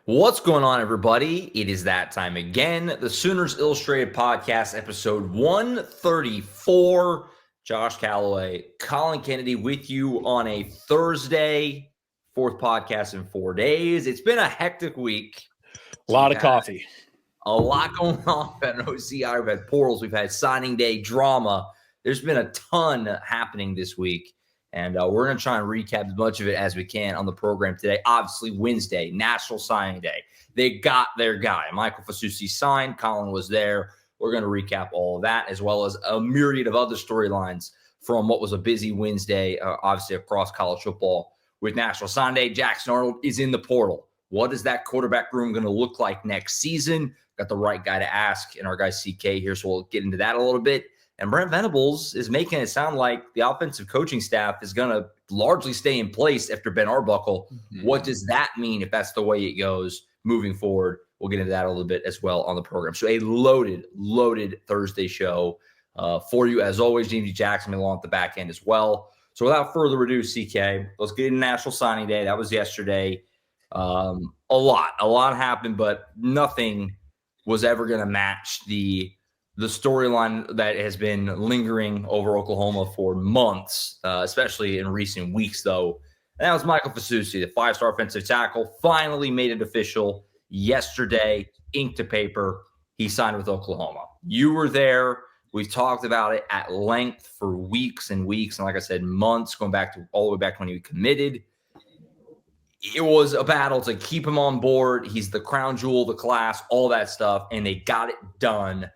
What's going on, everybody? It is that time again. The Sooners Illustrated Podcast, episode 134. Josh Callaway, Collin Kennedy with you on a Thursday, fourth podcast in 4 days. It's been a hectic week. A lot of coffee. A lot going on at OCI. We've had portals. We've had signing day drama. There's been a ton happening this week. And we're going to try and recap as much of it as we can on the program today. Obviously, Wednesday, National Signing Day. They got their guy. Michael Fasusi signed. Collin was there. We're going to recap all of that, as well as a myriad of other storylines from what was a busy Wednesday, obviously across college football. With National Signing Day, Jackson Arnold is in the portal. What is that quarterback room going to look like next season? Got the right guy to ask in our guy CK here, so we'll get into that a little bit. And Brent Venables is making it sound like the offensive coaching staff is going to largely stay in place after Ben Arbuckle. Mm-hmm. What does that mean if that's the way it goes moving forward? We'll get into that a little bit as well on the program. So a loaded Thursday show for you. As always, James Jackson along at the back end as well. So without further ado, CK, let's get into National Signing Day. That was yesterday. A lot happened, but nothing was ever going to match the storyline that has been lingering over Oklahoma for months, especially in recent weeks, though. And that was Michael Fasusi, the five-star offensive tackle, finally made it official yesterday, ink to paper. He signed with Oklahoma. You were there. We've talked about it at length for weeks and weeks, and like I said, months, going back to all the way back when he committed. It was a battle to keep him on board. He's the crown jewel of the class, all that stuff, and they got it done.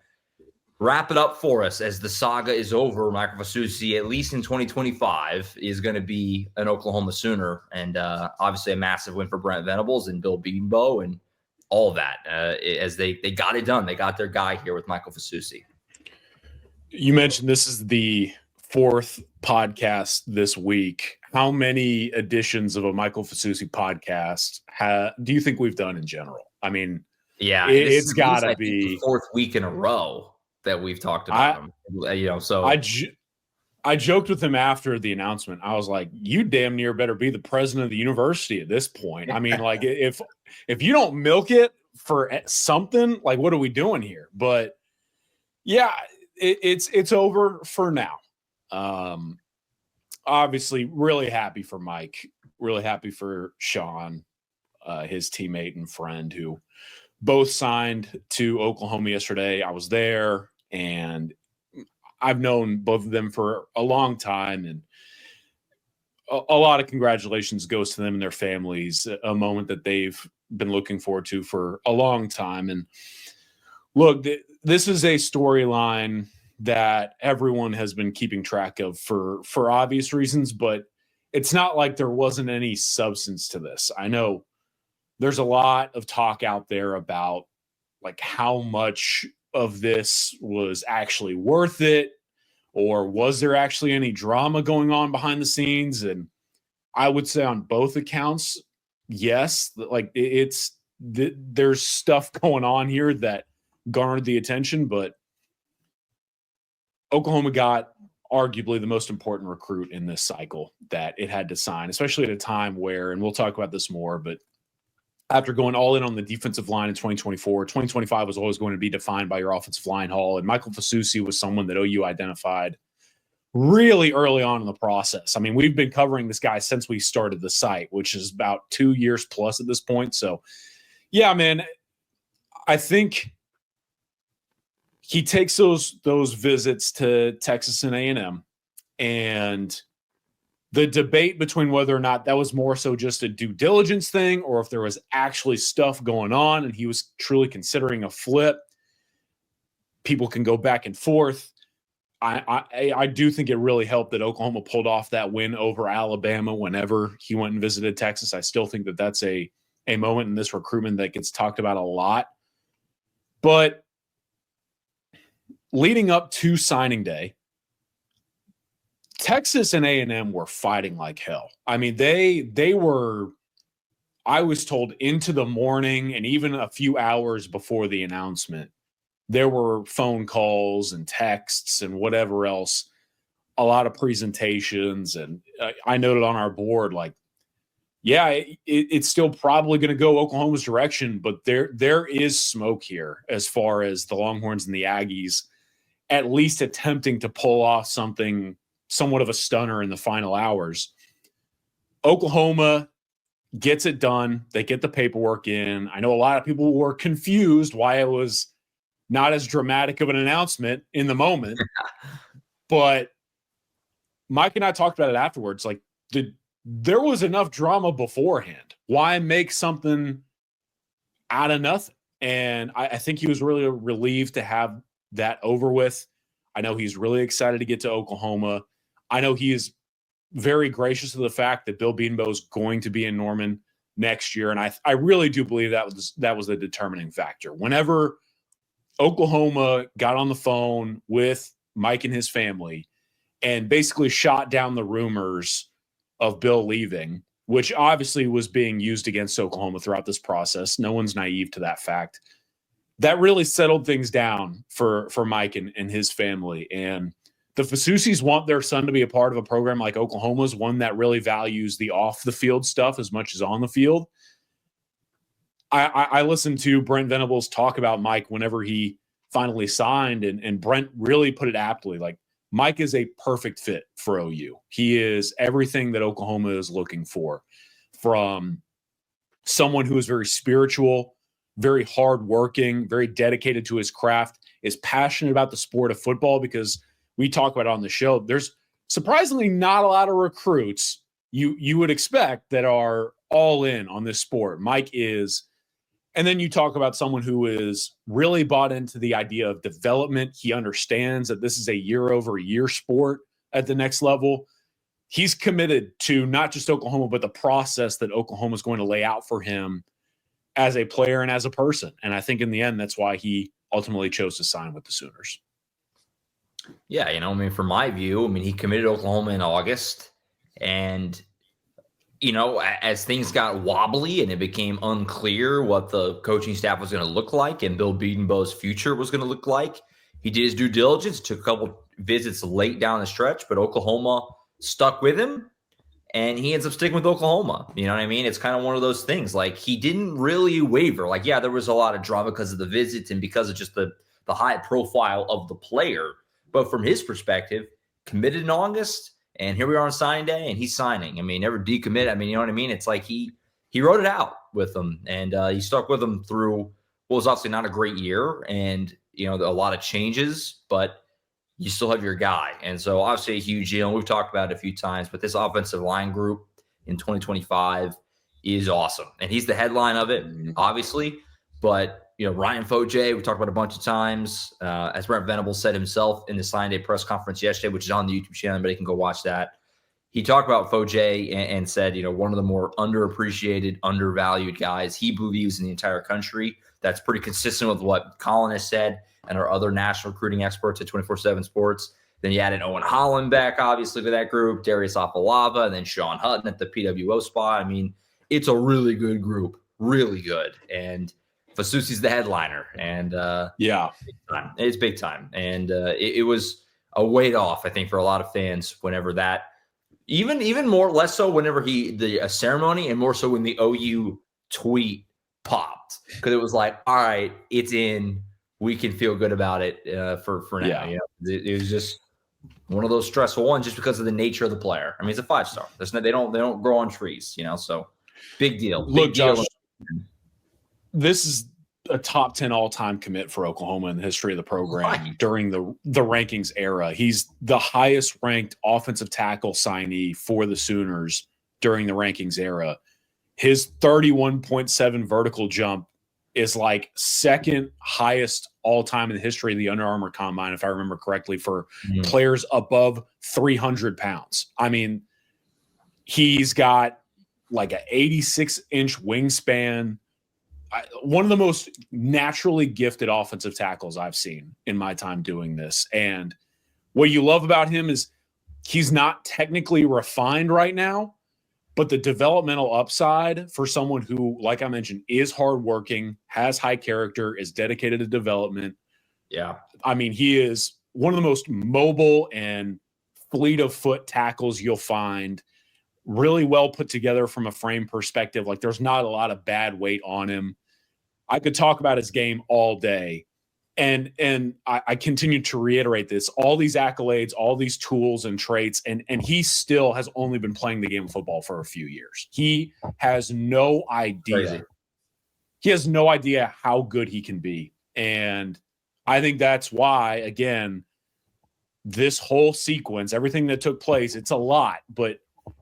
Wrap it up for us as the saga is over. Michael Fasusi, at least in 2025, is going to be an Oklahoma Sooner, and obviously a massive win for Brent Venables and Bill Beambo and all of that as they got it done. They got their guy here with Michael Fasusi. You mentioned this is the fourth podcast this week. How many editions of a Michael Fasusi podcast do you think we've done in general? I mean, yeah, it's got to be the fourth week in a row that we've talked about him. So I joked with him after the announcement. I was like, "You damn near better be the president of the university at this point." I mean, like if you don't milk it for something, like what are we doing here? But yeah, it's over for now. Obviously, really happy for Mike. Really happy for Sean, his teammate and friend, who both signed to Oklahoma yesterday. I was there, and I've known both of them for a long time, and a lot of congratulations goes to them and their families, a moment that they've been looking forward to for a long time. And look, this is a storyline that everyone has been keeping track of for obvious reasons, but it's not like there wasn't any substance to this. I know there's a lot of talk out there about like how much of this was actually worth it, or was there actually any drama going on behind the scenes? And I would say on both accounts, yes, like there's stuff going on here that garnered the attention, but Oklahoma got arguably the most important recruit in this cycle that it had to sign, especially at a time where, and we'll talk about this more, but after going all in on the defensive line in 2024, 2025 was always going to be defined by your offensive line haul. And Michael Fasusi was someone that OU identified really early on in the process. I mean, we've been covering this guy since we started the site, which is about 2 years plus at this point. So, yeah, man, I think he takes those visits to Texas and A&M, and the debate between whether or not that was more so just a due diligence thing or if there was actually stuff going on and he was truly considering a flip, people can go back and forth. I do think it really helped that Oklahoma pulled off that win over Alabama whenever he went and visited Texas. I still think that that's a moment in this recruitment that gets talked about a lot. But leading up to signing day, Texas and A&M were fighting like hell. I mean, they were, I was told, into the morning and even a few hours before the announcement, there were phone calls and texts and whatever else, a lot of presentations. And I noted on our board, like, yeah, it's still probably going to go Oklahoma's direction, but there is smoke here as far as the Longhorns and the Aggies at least attempting to pull off something somewhat of a stunner in the final hours. Oklahoma gets it done. They get the paperwork in. I know a lot of people were confused why it was not as dramatic of an announcement in the moment, but Mike and I talked about it afterwards. Like, there was enough drama beforehand. Why make something out of nothing? And I think he was really relieved to have that over with. I know he's really excited to get to Oklahoma. I know he is very gracious of the fact that Bill Bedenbaugh is going to be in Norman next year. And I really do believe that was the determining factor. Whenever Oklahoma got on the phone with Mike and his family and basically shot down the rumors of Bill leaving, which obviously was being used against Oklahoma throughout this process. No one's naive to that fact. That really settled things down for Mike and his family. And the Fasusis want their son to be a part of a program like Oklahoma's, one that really values the off-the-field stuff as much as on the field. I listened to Brent Venables talk about Mike whenever he finally signed, and Brent really put it aptly. Like, Mike is a perfect fit for OU. He is everything that Oklahoma is looking for, from someone who is very spiritual, very hardworking, very dedicated to his craft, is passionate about the sport of football, because we talk about it on the show. There's surprisingly not a lot of recruits you would expect that are all in on this sport. Mike is. And then you talk about someone who is really bought into the idea of development. He understands that this is a year-over-year sport at the next level. He's committed to not just Oklahoma, but the process that Oklahoma is going to lay out for him as a player and as a person. And I think in the end, that's why he ultimately chose to sign with the Sooners. Yeah, I mean, from my view, he committed to Oklahoma in August, and as things got wobbly and it became unclear what the coaching staff was going to look like and Bill Bedenbaugh's future was going to look like, he did his due diligence, took a couple visits late down the stretch, but Oklahoma stuck with him, and he ends up sticking with Oklahoma. You know what I mean? It's kind of one of those things. Like, he didn't really waver. Like, yeah, there was a lot of drama because of the visits and because of just the high profile of the player. But from his perspective, committed in August, and here we are on signing day, and he's signing. Never decommit. You know what I mean? It's like he wrote it out with them, and he stuck with them through what was obviously not a great year, and a lot of changes, but you still have your guy. And so obviously a huge deal. We've talked about it a few times, but this offensive line group in 2025 is awesome, and he's the headline of it, obviously. But Ryan Foje, we talked about a bunch of times. As Brent Venables said himself in the signing day press conference yesterday, which is on the YouTube channel, but you can go watch that. He talked about Foje and said, one of the more underappreciated, undervalued guys he believes in the entire country. That's pretty consistent with what Collin has said and our other national recruiting experts at 24/7 Sports. Then you added Owen Holland back, obviously, to that group, Darius Afalava, and then Sean Hutton at the PWO spot. It's a really good group, really good. And Fasusi's the headliner, and yeah, it's big time. And it was a weight off, I think, for a lot of fans whenever that, even more, less so whenever the ceremony, and more so when the OU tweet popped, because it was like, all right, it's in, we can feel good about it for now. Yeah. It was just one of those stressful ones, just because of the nature of the player. It's a 5-star. They don't grow on trees, so big deal. Look, Josh, this is a top 10 all-time commit for Oklahoma in the history of the program during the rankings era. He's the highest ranked offensive tackle signee for the Sooners during the rankings era. His 31.7 vertical jump is like second highest all-time in the history of the Under Armour Combine, if I remember correctly, for players above 300 pounds. He's got like an 86-inch wingspan. One of the most naturally gifted offensive tackles I've seen in my time doing this. And what you love about him is he's not technically refined right now, but the developmental upside for someone who, like I mentioned, is hardworking, has high character, is dedicated to development. Yeah. He is one of the most mobile and fleet of foot tackles you'll find. really well put together from a frame perspective. Like, there's not a lot of bad weight on him. I could talk about his game all day. And I continue to reiterate this, all these accolades, all these tools and traits, and he still has only been playing the game of football for a few years. He has no idea. Crazy. He has no idea how good he can be. And I think that's why, again, this whole sequence, everything that took place, it's a lot, but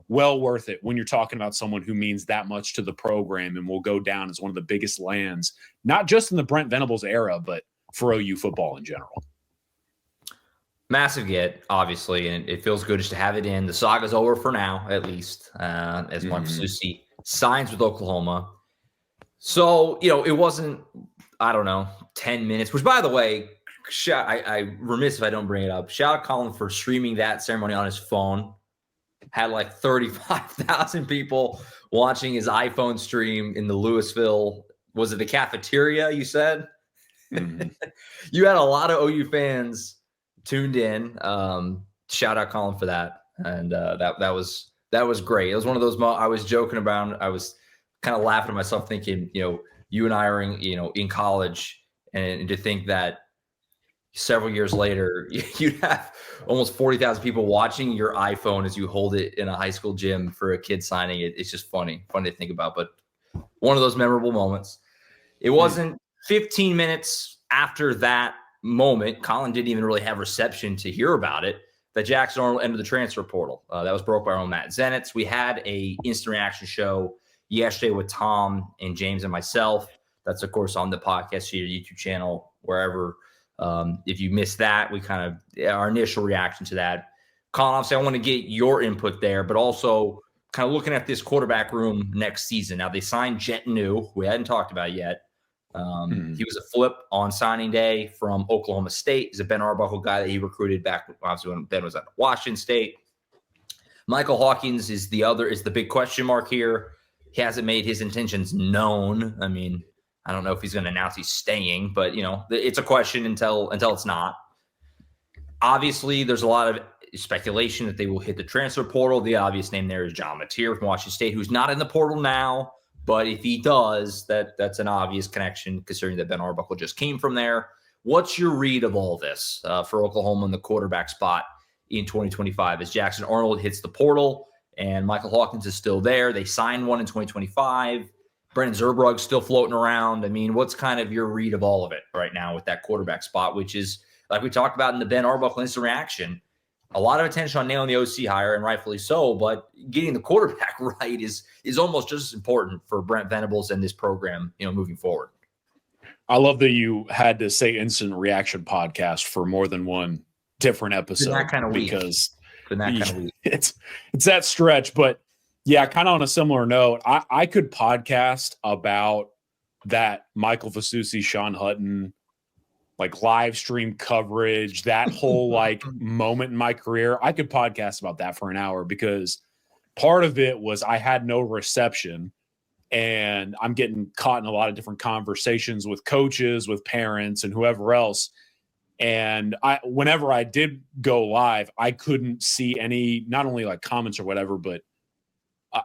well worth it when you're talking about someone who means that much to the program and will go down as one of the biggest lands, not just in the Brent Venables era, but for OU football in general. Massive get, obviously, and it feels good just to have it in. The saga's over for now, at least, as Mark Fasusi signs with Oklahoma. So, it wasn't, 10 minutes, which, by the way, I remiss if I don't bring it up. Shout out Collin for streaming that ceremony on his phone. Had like 35,000 people watching his iPhone stream in the Louisville. Was it the cafeteria, you said? Mm-hmm. You had a lot of OU fans tuned in. Shout out Collin for that. And that was great. It was one of those I was joking about. I was kind of laughing at myself thinking, you and I are in college, and to think that several years later, you'd have almost 40,000 people watching your iPhone as you hold it in a high school gym for a kid signing it. It's just funny to think about, but one of those memorable moments. It wasn't 15 minutes after that moment, Collin didn't even really have reception to hear about it, that Jackson Arnold entered the transfer portal. That was broke by our own Matt Zenitz. We had a instant reaction show yesterday with Tom and James and myself. That's, of course, on the podcast feed, YouTube channel, wherever. If you missed that, we kind of our initial reaction to that. Collin, obviously, I want to get your input there, but also kind of looking at this quarterback room next season. Now, they signed Jet New, we hadn't talked about yet. He was a flip on signing day from Oklahoma State. He's a Ben Arbuckle guy that he recruited back, obviously, when Ben was at Washington State. Michael Hawkins is the big question mark here. He hasn't made his intentions known. I mean, I don't know if he's going to announce he's staying, but, it's a question until it's not. Obviously, there's a lot of speculation that they will hit the transfer portal. The obvious name there is John Mateer from Washington State, who's not in the portal now. But if he does, that's an obvious connection, considering that Ben Arbuckle just came from there. What's your read of all this for Oklahoma in the quarterback spot in 2025 as Jackson Arnold hits the portal and Michael Hawkins is still there? They signed one in 2025. Brendan Zurbrug's still floating around. I mean, what's kind of your read of all of it right now with that quarterback spot, which is, like we talked about in the Ben Arbuckle instant reaction, a lot of attention on nailing the OC hire, and rightfully so, but getting the quarterback right is almost just as important for Brent Venables and this program, moving forward. I love that you had to say instant reaction podcast for more than one different episode. That kind of week. Because it's that stretch. But yeah, kind of on a similar note, I could podcast about that Michael Fasusi, Sean Hutton, like live stream coverage, that whole like moment in my career. I could podcast about that for an hour, because part of it was I had no reception and I'm getting caught in a lot of different conversations with coaches, with parents, and whoever else. And whenever I did go live, I couldn't see any, not only like comments or whatever, but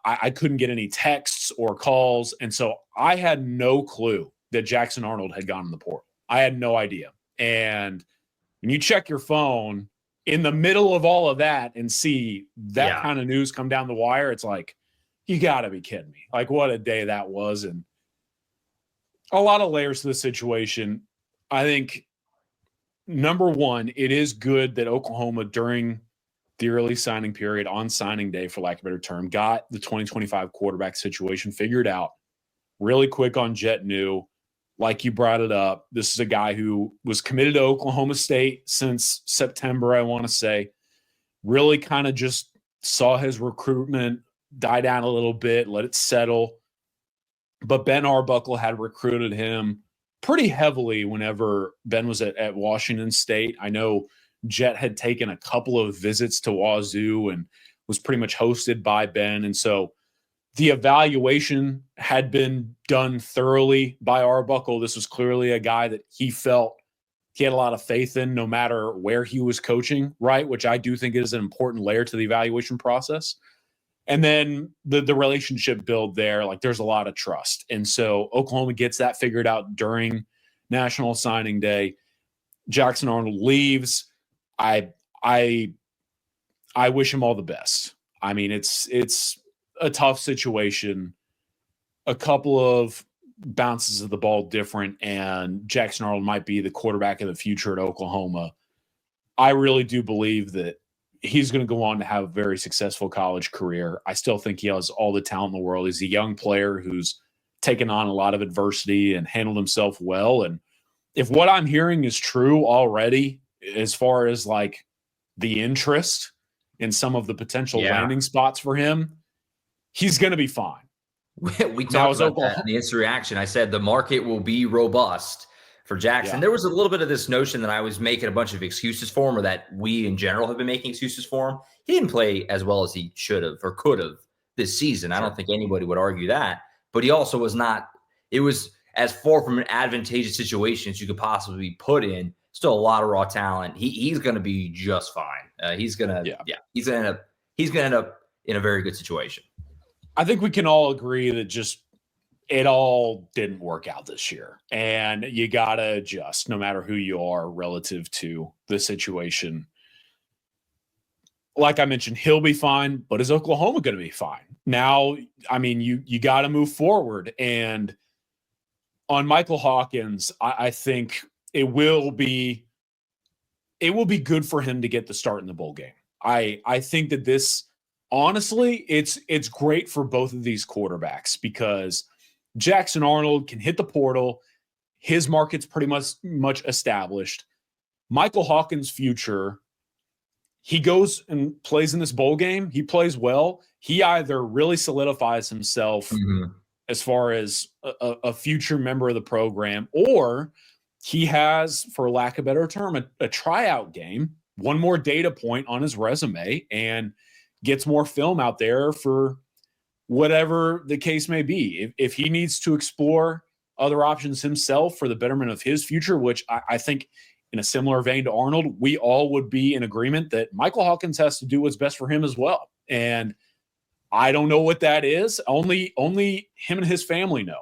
I couldn't get any texts or calls. And so I had no clue that Jackson Arnold had gone in the portal. I had no idea. And when you check your phone in the middle of all of that and see that kind of news come down the wire, it's like, you got to be kidding me. Like, what a day that was. And a lot of layers to the situation. I think, number one, it is good that Oklahoma, during the early signing period, on signing day, for lack of a better term, got the 2025 quarterback situation figured out really quick on Jet New. Like you brought it up, this is a guy who was committed to Oklahoma State since September, I want to say. Really kind of just saw his recruitment die down a little bit, let it settle. But Ben Arbuckle had recruited him pretty heavily whenever Ben was at Washington State. I know Jet had taken a couple of visits to Wazoo and was pretty much hosted by Ben. And so the evaluation had been done thoroughly by Arbuckle. This was clearly a guy that he felt he had a lot of faith in, no matter where he was coaching, right? Which I do think is an important layer to the evaluation process. And then the relationship build there, like there's a lot of trust. And so Oklahoma gets that figured out during National Signing Day. Jackson Arnold leaves. I wish him all the best. I mean, it's a tough situation. A couple of bounces of the ball different, and Jackson Arnold might be the quarterback of the future at Oklahoma. I really do believe that he's going to go on to have a very successful college career. I still think he has all the talent in the world. He's a young player who's taken on a lot of adversity and handled himself well. And if what I'm hearing is true already, as far as like the interest in some of the potential landing spots for him, he's going to be fine. We talked about that in the instant reaction. I said the market will be robust for Jackson. There was a little bit of this notion that I was making a bunch of excuses for him, or that we in general have been making excuses for him. He didn't play as well as he should have or could have this season. I don't think anybody would argue that. But he also was not – it was as far from an advantageous situation as you could possibly be put in. Still a lot of raw talent. He's going to be just fine. He's going to end up in a very good situation. I think we can all agree that just it all didn't work out this year, and you got to adjust no matter who you are relative to the situation. Like I mentioned, he'll be fine, but is Oklahoma going to be fine? Now, I mean, you got to move forward. And on Michael Hawkins, I think it will be good for him to get the start in the bowl game. I think that this, honestly, it's great for both of these quarterbacks because Jackson Arnold can hit the portal. His market's pretty much established. Michael Hawkins' future, he goes and plays in this bowl game. He plays well. He either really solidifies himself as far as a future member of the program, or he has, for lack of a better term, a tryout game, one more data point on his resume, and gets more film out there for whatever the case may be. If he needs to explore other options himself for the betterment of his future, which I think in a similar vein to Arnold, we all would be in agreement that Michael Hawkins has to do what's best for him as well. And I don't know what that is. Only him and his family know.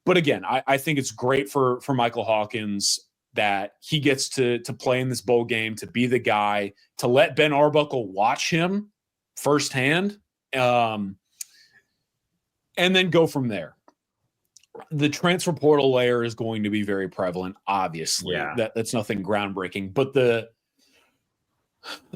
But again, I think it's great for Michael Hawkins that he gets to play in this bowl game, to be the guy, to let Ben Arbuckle watch him firsthand, and then go from there. The transfer portal layer is going to be very prevalent, obviously. That's nothing groundbreaking. But the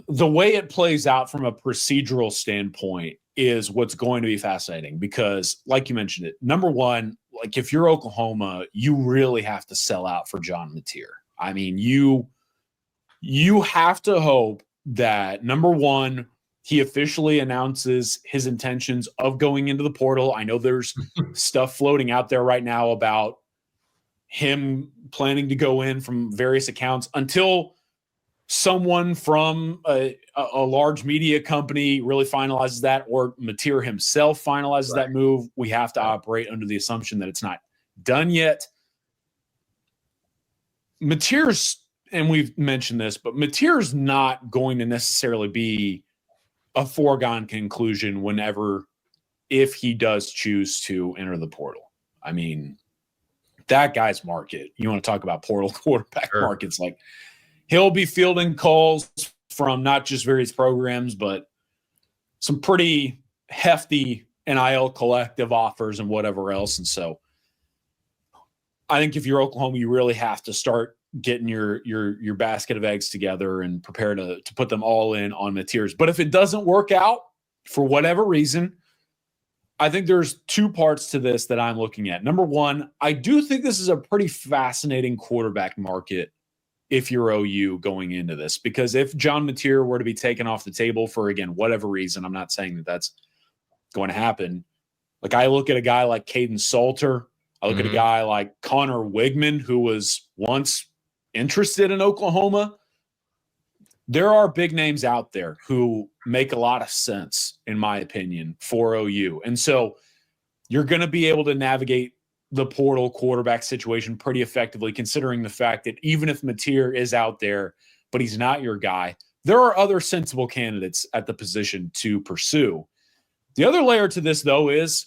way it plays out from a procedural standpoint is what's going to be fascinating because, like you mentioned it, number one, like if you're Oklahoma, you really have to sell out for John Mateer. I mean, you have to hope that, number one, he officially announces his intentions of going into the portal. I know there's stuff floating out there right now about him planning to go in from various accounts until someone from a large media company really finalizes that, or Mateer himself finalizes that move. We have to operate under the assumption that it's not done yet. Mateer's, and we've mentioned this, but Mateer's not going to necessarily be a foregone conclusion if he does choose to enter the portal. I mean, that guy's market, you want to talk about portal quarterback markets, like he'll be fielding calls from not just various programs, but some pretty hefty NIL collective offers and whatever else. And so I think if you're Oklahoma, you really have to start getting your basket of eggs together and prepare to put them all in on Mateers. But if it doesn't work out for whatever reason, I think there's two parts to this that I'm looking at. Number one, I do think this is a pretty fascinating quarterback market if you're OU going into this, because if John Mateer were to be taken off the table for, again, whatever reason, I'm not saying that that's going to happen. Like I look at a guy like Caden Salter. I look at a guy like Connor Wigman, who was once interested in Oklahoma. There are big names out there who make a lot of sense, in my opinion, for OU. And so you're going to be able to navigate the portal quarterback situation pretty effectively, considering the fact that even if Mateer is out there, but he's not your guy, there are other sensible candidates at the position to pursue. The other layer to this, though, is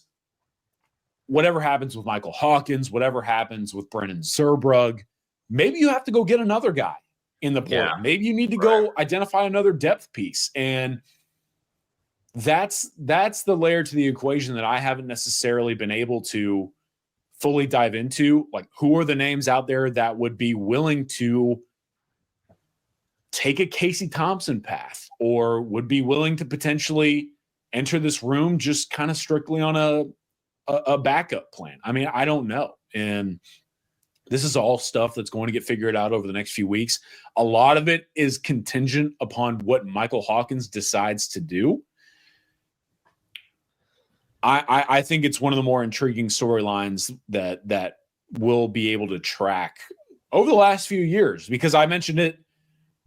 whatever happens with Michael Hawkins, whatever happens with Brennan Zurbrugg, maybe you have to go get another guy in the portal. Yeah. Maybe you need to go identify another depth piece. And that's the layer to the equation that I haven't necessarily been able to fully dive into. Like, who are the names out there that would be willing to take a Casey Thompson path or would be willing to potentially enter this room just kind of strictly on a backup plan? I mean, I don't know. And this is all stuff that's going to get figured out over the next few weeks. A lot of it is contingent upon what Michael Hawkins decides to do. I think it's one of the more intriguing storylines that we'll be able to track over the last few years, because I mentioned it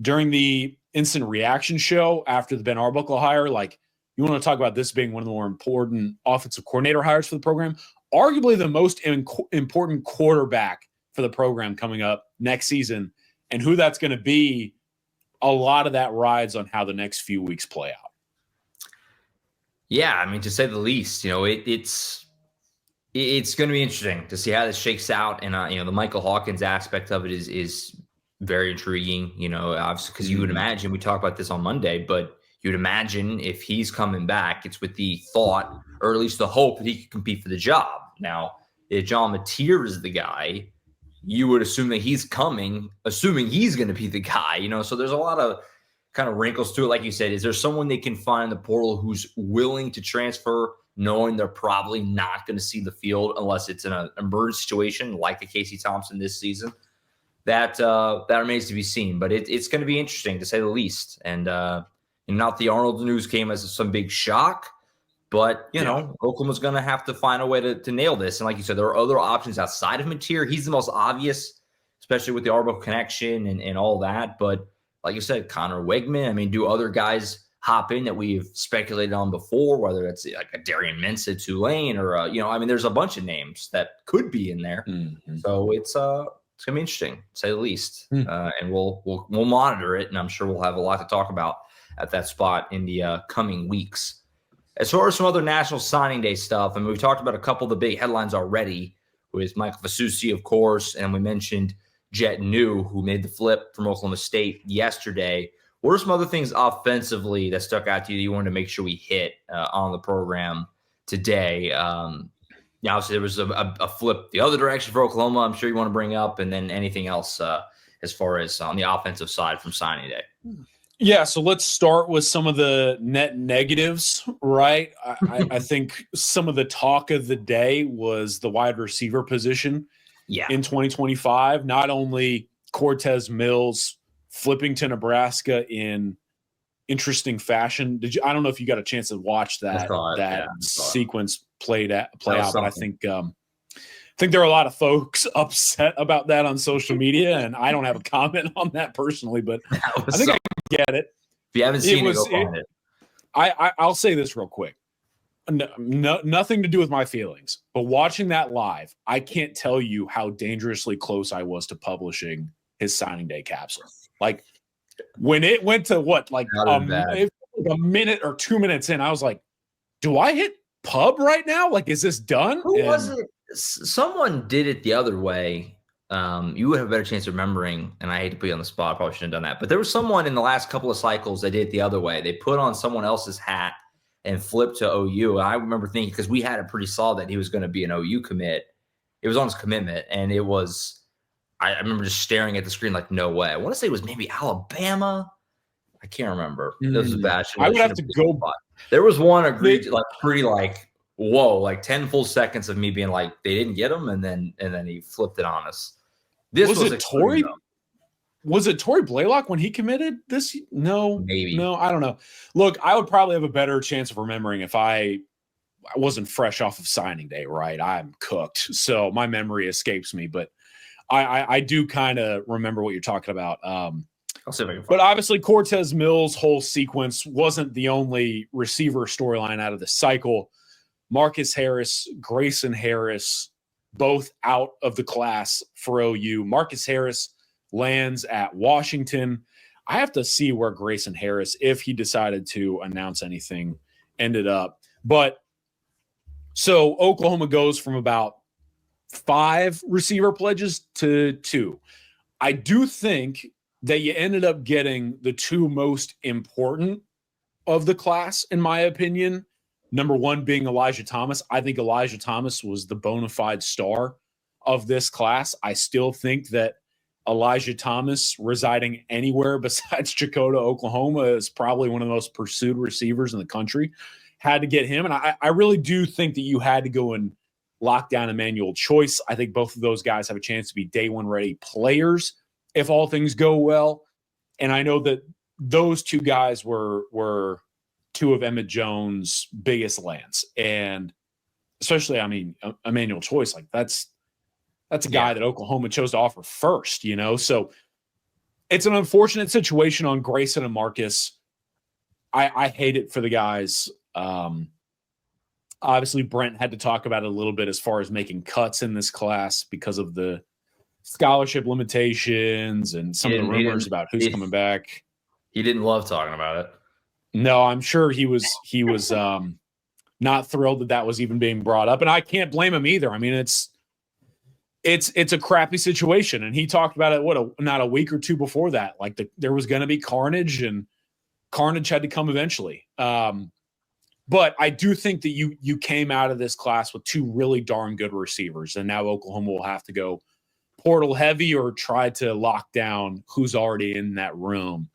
during the instant reaction show after the Ben Arbuckle hire. Like, you want to talk about this being one of the more important offensive coordinator hires for the program, arguably the most important quarterback for the program coming up next season, and who that's going to be. A lot of that rides on how the next few weeks play out. Yeah, I mean, to say the least, it's going to be interesting to see how this shakes out. And, the Michael Hawkins aspect of it is very intriguing, obviously, because you would imagine, we talked about this on Monday, but you'd imagine if he's coming back, it's with the thought, or at least the hope, that he could compete for the job. Now, if John Mateer is the guy, you would assume that he's coming, assuming he's going to be the guy, so there's a lot of kind of wrinkles to it. Like you said, is there someone they can find in the portal who's willing to transfer, knowing they're probably not going to see the field unless it's in an emergency situation like a Casey Thompson this season? That remains to be seen, but it's going to be interesting, to say the least. And not the Arnold news came as some big shock, but Oklahoma's going to have to find a way to nail this. And like you said, there are other options outside of Mateer. He's the most obvious, especially with the Arbuckle connection and all that. But like you said, Connor Wegman. I mean, do other guys hop in that we've speculated on before, whether it's like a Darian Mintz at Tulane or, there's a bunch of names that could be in there. Mm-hmm. So it's going to be interesting, to say the least. And we'll monitor it, and I'm sure we'll have a lot to talk about at that spot in the coming weeks. As far as some other National Signing Day stuff, I mean, we've talked about a couple of the big headlines already with Michael Fasusi, of course, and we mentioned Jet New, who made the flip from Oklahoma State yesterday. What are some other things offensively that stuck out to you that you wanted to make sure we hit on the program today? Obviously, there was a flip the other direction for Oklahoma, I'm sure you want to bring up, and then anything else as far as on the offensive side from signing day. Yeah, so let's start with some of the net negatives, right? I think some of the talk of the day was the wide receiver position. Yeah. In 2025, not only Cortez Mills flipping to Nebraska in interesting fashion. I don't know if you got a chance to watch that sequence play out, but I think there are a lot of folks upset about that on social media, and I don't have a comment on that personally, but I think I get it. If you haven't seen it, go find it. I'll say this real quick. No, nothing to do with my feelings, but watching that live, I can't tell you how dangerously close I was to publishing his signing day capsule. Like, when it went to a minute or 2 minutes in, I was like, do I hit pub right now? Like, is this done? Who was it? Someone did it the other way. You would have a better chance of remembering, and I hate to put you on the spot. I probably shouldn't have done that. But there was someone in the last couple of cycles that did it the other way. They put on someone else's hat and flipped to OU. And I remember thinking, because we had it pretty solid that he was going to be an OU commit. It was on his commitment, and it was – I remember just staring at the screen like, no way. I want to say it was maybe Alabama. I can't remember. It was bad. I would have to go – There was one agreed, whoa, like 10 full seconds of me being like, they didn't get him, and then he flipped it on us. This was it Tory? Was it Tory Blaylock when he committed this? No, maybe. No, I don't know. Look, I would probably have a better chance of remembering if I wasn't fresh off of signing day, right? I'm cooked, so my memory escapes me. But I do kind of remember what you're talking about. I'll see if I can find but obviously, Cortez Mills' whole sequence wasn't the only receiver storyline out of the cycle. Marcus Harris, Grayson Harris, both out of the class for OU. Marcus Harris lands at Washington. I have to see where Grayson Harris, if he decided to announce anything, ended up. But so Oklahoma goes from about 5 receiver pledges to 2. I do think that you ended up getting the 2 most important of the class, in my opinion. Number 1 being Elijah Thomas. I think Elijah Thomas was the bona fide star of this class. I still think that Elijah Thomas residing anywhere besides Chakota, Oklahoma is probably one of the most pursued receivers in the country. Had to get him. And I really do think that you had to go and lock down Emmanuel Choice. I think both of those guys have a chance to be day one ready players if all things go well. And I know that those 2 guys were 2 of Emmett Jones' biggest lands. And especially, I mean, Emmanuel Choice, like that's a guy that Oklahoma chose to offer first, you know? So it's an unfortunate situation on Grayson and Marcus. I hate it for the guys. Obviously, Brent had to talk about it a little bit as far as making cuts in this class because of the scholarship limitations and some of the rumors about who's coming back. He didn't love talking about it. No, I'm sure he was not thrilled that was even being brought up, and I can't blame him either. I mean, it's a crappy situation, and he talked about it not a week or 2 before that. Like there was going to be carnage, and carnage had to come eventually. But I do think that you came out of this class with 2 really darn good receivers, and now Oklahoma will have to go portal heavy or try to lock down who's already in that room,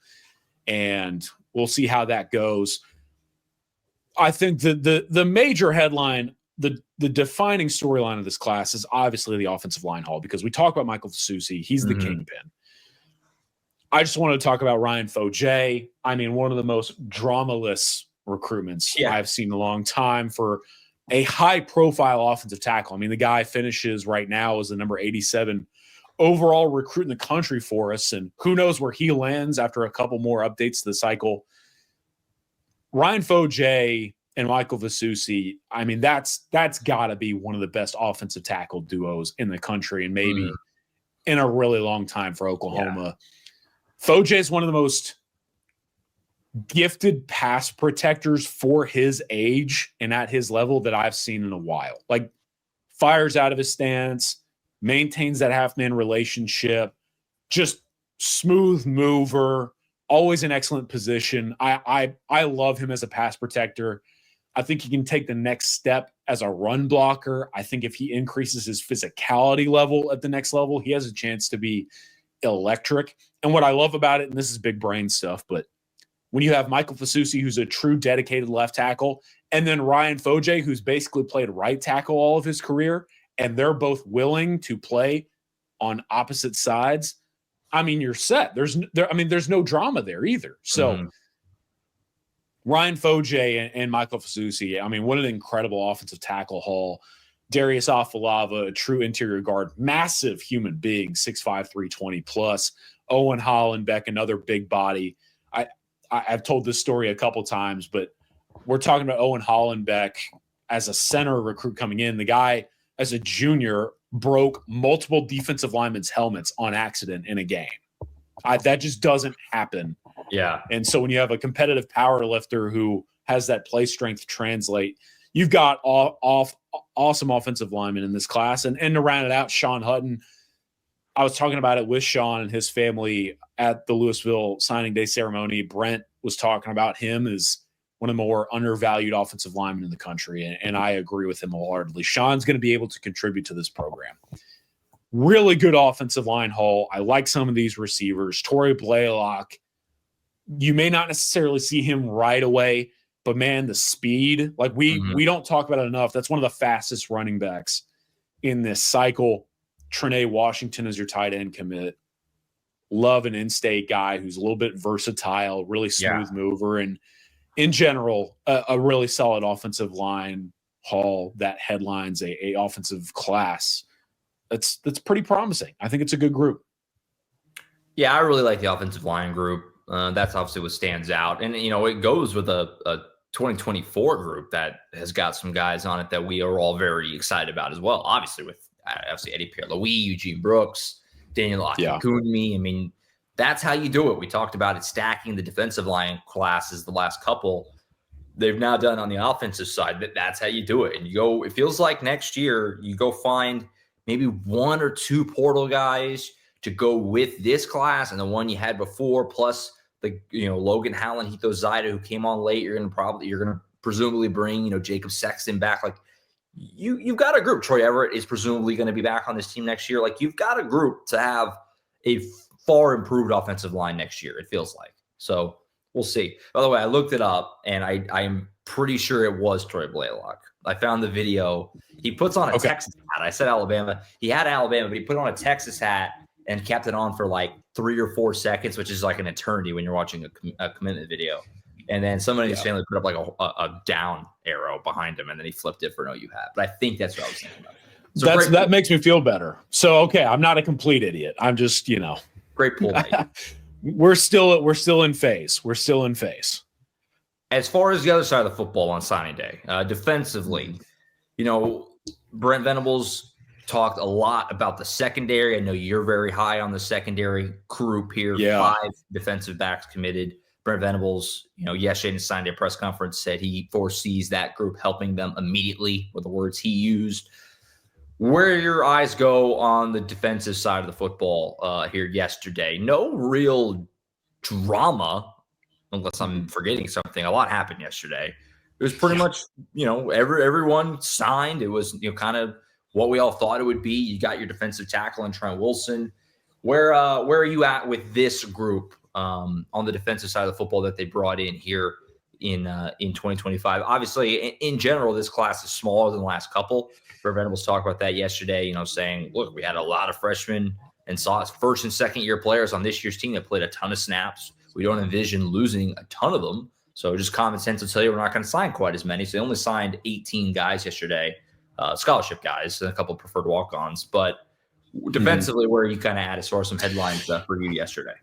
and we'll see how that goes. I think the major headline, the defining storyline of this class is obviously the offensive line haul, because we talk about Michael Fasusi. He's the kingpin. I just want to talk about Ryan Foje. I mean, one of the most dramaless recruitments I've seen in a long time for a high-profile offensive tackle. I mean, the guy finishes right now as the number 87 overall recruit in the country for us, and who knows where he lands after a couple more updates to the cycle. Ryan Foje and Michael Fasusi, I mean, that's got to be one of the best offensive tackle duos in the country, and maybe in a really long time for Oklahoma. Foje is one of the most gifted pass protectors for his age and at his level that I've seen in a while. Like, fires out of his stance, maintains that half-man relationship, just smooth mover, always in excellent position. I love him as a pass protector. I think he can take the next step as a run blocker. I think if he increases his physicality level at the next level, he has a chance to be electric. And what I love about it, and this is big brain stuff, but when you have Michael Fasusi, who's a true dedicated left tackle, and then Ryan Foje, who's basically played right tackle all of his career, and they're both willing to play on opposite sides, I mean, you're set. There's no drama there either. So Ryan Foje and Michael Fasusi, I mean, what an incredible offensive tackle haul. Darius Afalava, a true interior guard, massive human being, 6'5", 320 plus. Owen Hollenbeck, another big body. I've told this story a couple times, but we're talking about Owen Hollenbeck as a center recruit coming in. The guy, as a junior, broke multiple defensive linemen's helmets on accident in a game. That just doesn't happen. Yeah. And so when you have a competitive power lifter who has that play strength translate, you've got awesome offensive linemen in this class. And to round it out, Sean Hutton, I was talking about it with Sean and his family at the Louisville signing day ceremony. Brent was talking about him as one of the more undervalued offensive linemen in the country, and I agree with him wholeheartedly. Sean's going to be able to contribute to this program. Really good offensive line haul. I like some of these receivers. Torrey Blaylock, you may not necessarily see him right away, but man, the speed, like we don't talk about it enough. That's one of the fastest running backs in this cycle. Trenae Washington is your tight end commit. Love an in-state guy who's a little bit versatile, really smooth mover, and in general, a really solid offensive line haul that headlines a offensive class. That's pretty promising. I think it's a good group. Yeah, I really like the offensive line group. That's obviously what stands out. And, you know, it goes with a 2024 group that has got some guys on it that we are all very excited about as well. Obviously with Eddie Pierre-Louis, Eugene Brooks, Daniel Akinkunmi. I mean, that's how you do it. We talked about it, stacking the defensive line classes the last couple. they've now done on the offensive side, that's how you do it. And you go, it feels like next year you go find maybe one or two portal guys to go with this class and the one you had before, plus the, Logan Howland, Hito Zaida, who came on late. You're going to presumably bring, Jacob Sexton back. Like you've got a group. Troy Everett is presumably going to be back on this team next year. Like you've got a group to have a far improved offensive line next year, it feels like. So we'll see. By the way, I looked it up, and I'm pretty sure it was Troy Blaylock. I found the video. He puts on a Texas hat. I said Alabama. He had Alabama, but he put on a Texas hat and kept it on for like 3 or 4 seconds, which is like an eternity when you're watching a commitment video. And then somebody in his family put up like a down arrow behind him, and then he flipped it for an OU hat. But I think that's what I was thinking about. So that makes me feel better. So, okay, I'm not a complete idiot. I'm just, Great pull, mate. We're still in phase. We're still in phase. As far as the other side of the football on signing day, defensively, Brent Venables talked a lot about the secondary. I know you're very high on the secondary group here. Yeah. 5 defensive backs committed. Brent Venables, yesterday in the signing day press conference said he foresees that group helping them immediately, were the words he used. Where your eyes go on the defensive side of the football here yesterday, no real drama, unless I'm forgetting something. A lot happened yesterday. It was pretty much, everyone signed. It was, kind of what we all thought it would be. You got your defensive tackle in Trent Wilson. Where are you at with this group on the defensive side of the football that they brought in here in 2025? Obviously, in general, this class is smaller than the last couple. Brent Venables talked about that yesterday, saying, look, we had a lot of freshmen and saw first and second year players on this year's team that played a ton of snaps. We don't envision losing a ton of them. So just common sense will tell you we're not going to sign quite as many. So they only signed 18 guys yesterday, scholarship guys, and a couple of preferred walk-ons. But defensively, where are you kind of at as far as some headlines for you yesterday?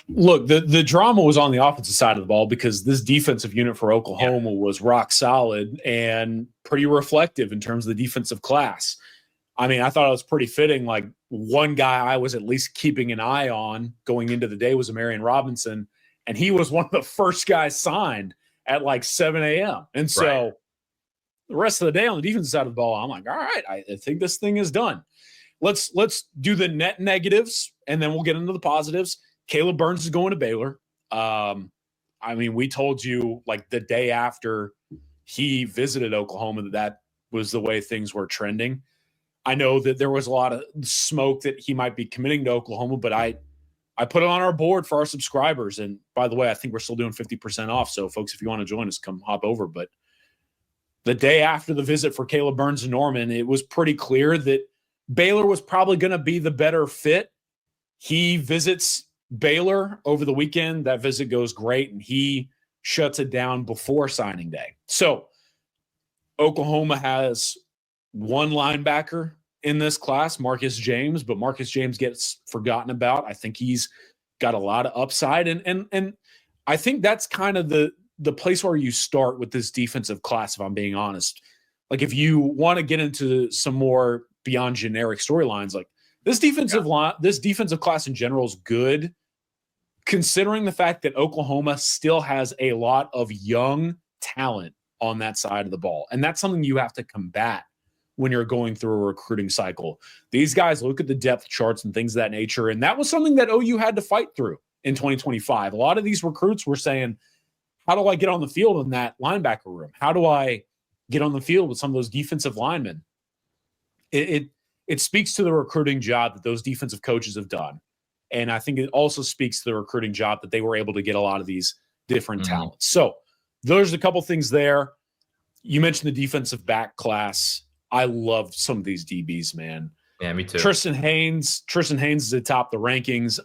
Look, the drama was on the offensive side of the ball because this defensive unit for Oklahoma was rock solid and pretty reflective in terms of the defensive class. I mean, I thought it was pretty fitting. Like, one guy I was at least keeping an eye on going into the day was Marion Robinson, and he was one of the first guys signed at like 7 a.m. And so the rest of the day on the defensive side of the ball, I'm like, all right, I think this thing is done. Let's do the net negatives, and then we'll get into the positives. Caleb Burns is going to Baylor. I mean, we told you like the day after he visited Oklahoma that was the way things were trending. I know that there was a lot of smoke that he might be committing to Oklahoma, but I put it on our board for our subscribers. And by the way, I think we're still doing 50% off. So folks, if you want to join us, come hop over. But the day after the visit for Caleb Burns and Norman, it was pretty clear that Baylor was probably going to be the better fit. He visits Baylor over the weekend. That visit goes great, and he shuts it down before signing day. So Oklahoma has one linebacker in this class, Marcus James, but Marcus James gets forgotten about. I think he's got a lot of upside, and I think that's kind of the place where you start with this defensive class, if I'm being honest. Like, if you want to get into some more beyond generic storylines, like this defensive class in general is good, considering the fact that Oklahoma still has a lot of young talent on that side of the ball. And that's something you have to combat when you're going through a recruiting cycle. These guys look at the depth charts and things of that nature, and that was something that OU had to fight through in 2025. A lot of these recruits were saying, how do I get on the field in that linebacker room? How do I get on the field with some of those defensive linemen? It speaks to the recruiting job that those defensive coaches have done. And I think it also speaks to the recruiting job that they were able to get a lot of these different talents. So there's a couple things there. You mentioned the defensive back class. I love some of these DBs, man. Yeah, me too. Tristan Haynes is atop the rankings.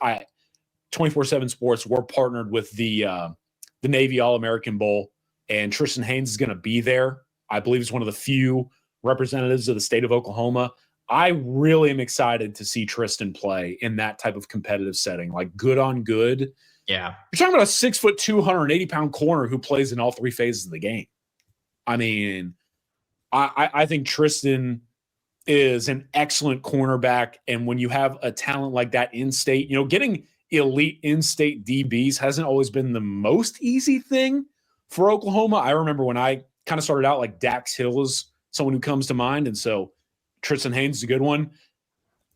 24/7 Sports, we're partnered with the Navy All-American Bowl, and Tristan Haynes is going to be there. I believe he's one of the few representatives of the state of Oklahoma. I really am excited to see Tristan play in that type of competitive setting, like good on good. Yeah. You're talking about a 6'2", 180-pound corner who plays in all three phases of the game. I mean, I think Tristan is an excellent cornerback, and when you have a talent like that in-state, getting elite in-state DBs hasn't always been the most easy thing for Oklahoma. I remember when I kind of started out, like Dax Hill is someone who comes to mind. And so Tristan Haynes is a good one.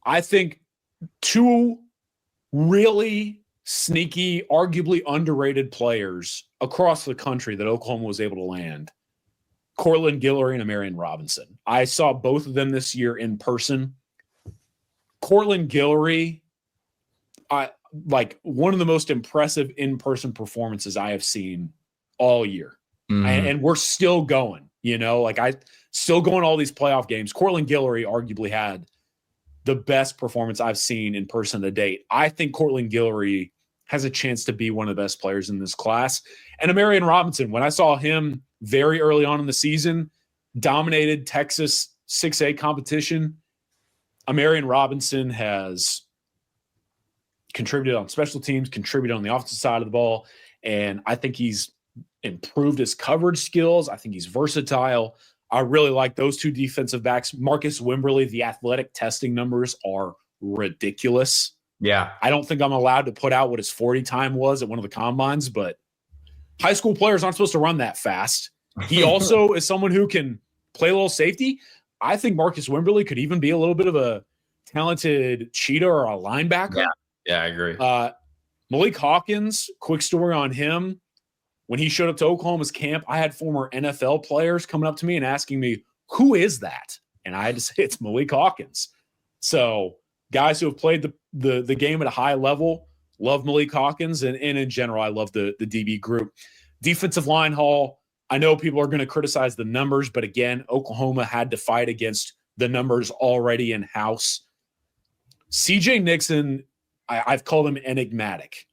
I think two really sneaky, arguably underrated players across the country that Oklahoma was able to land: Cortland Guillory and Amarian Robinson. I saw both of them this year in person. Cortland Guillory, like one of the most impressive in-person performances I have seen all year. And we're still going, like I still going all these playoff games. Cortland Guillory arguably had the best performance I've seen in person to date. I think Cortland Guillory has a chance to be one of the best players in this class. And Amarian Robinson, when I saw him very early on in the season, dominated Texas 6A competition. Amarian Robinson has contributed on special teams, contributed on the offensive side of the ball, and I think he's improved his coverage skills. I think he's versatile. I really like those two defensive backs. Marcus Wimberly, the athletic testing numbers are ridiculous. Yeah. I don't think I'm allowed to put out what his 40 time was at one of the combines, but high school players aren't supposed to run that fast. He also is someone who can play a little safety. I think Marcus Wimberly could even be a little bit of a talented cheater or a linebacker. Yeah, I agree. Malik Hawkins, quick story on him. When he showed up to Oklahoma's camp, I had former NFL players coming up to me and asking me, who is that? And I had to say it's Malik Hawkins. So guys who have played the game at a high level love Malik Hawkins. And in general, I love the DB group. Defensive line haul. I know people are going to criticize the numbers, but again, Oklahoma had to fight against the numbers already in-house. CJ Nixon, I've called him enigmatic.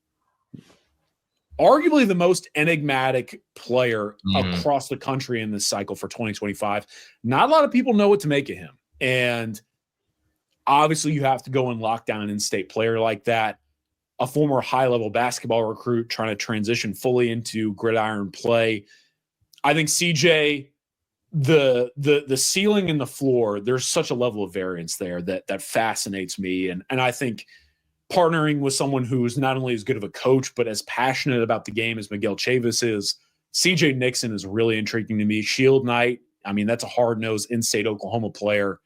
Arguably the most enigmatic player across the country in this cycle for 2025. Not a lot of people know what to make of him. And obviously you have to go and lock down an in-state player like that. A former high-level basketball recruit trying to transition fully into gridiron play. I think CJ, the ceiling and the floor, there's such a level of variance there that fascinates me. And I think partnering with someone who is not only as good of a coach, but as passionate about the game as Miguel Chavis is, CJ Nixon is really intriguing to me. Shield Knight, I mean, that's a hard-nosed in-state Oklahoma player.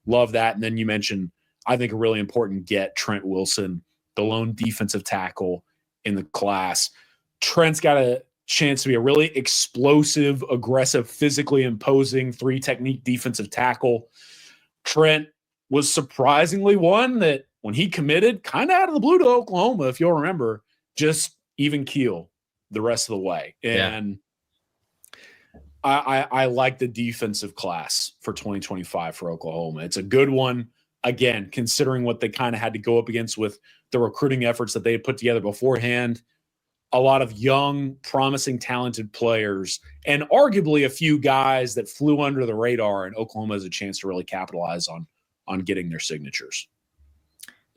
Love that. And then you mentioned, I think, a really important get, Trent Wilson, the lone defensive tackle in the class. Trent's got a chance to be a really explosive, aggressive, physically imposing three-technique defensive tackle. Trent was surprisingly one that when he committed, kind of out of the blue to Oklahoma, if you'll remember, just even keel the rest of the way. And I like the defensive class for 2025 for Oklahoma. It's a good one. Again, considering what they kind of had to go up against with the recruiting efforts that they had put together beforehand, a lot of young, promising, talented players, and arguably a few guys that flew under the radar, and Oklahoma has a chance to really capitalize on getting their signatures.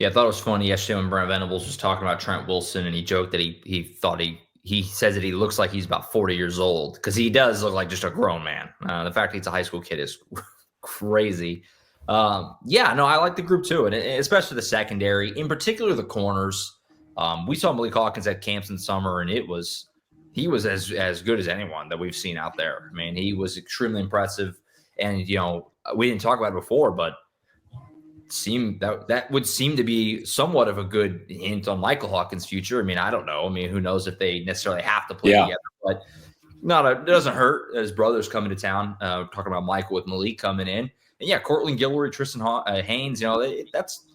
Yeah, I thought it was funny yesterday when Brent Venables was talking about Trent Wilson, and he joked that he thought he says that he looks like he's about 40 years old because he does look like just a grown man. The fact that he's a high school kid is crazy. I like the group too, and especially the secondary, in particular the corners. We saw Malik Hawkins at camps in the summer, and he was as good as anyone that we've seen out there. I mean, he was extremely impressive, and we didn't talk about it before, but that would seem to be somewhat of a good hint on Michael Hawkins' future. I mean, I don't know. I mean, who knows if they necessarily have to play together, but it doesn't hurt. His brother's coming to town. Talking about Michael with Malik coming in, and Cortland Guillory, Tristan Haynes. That's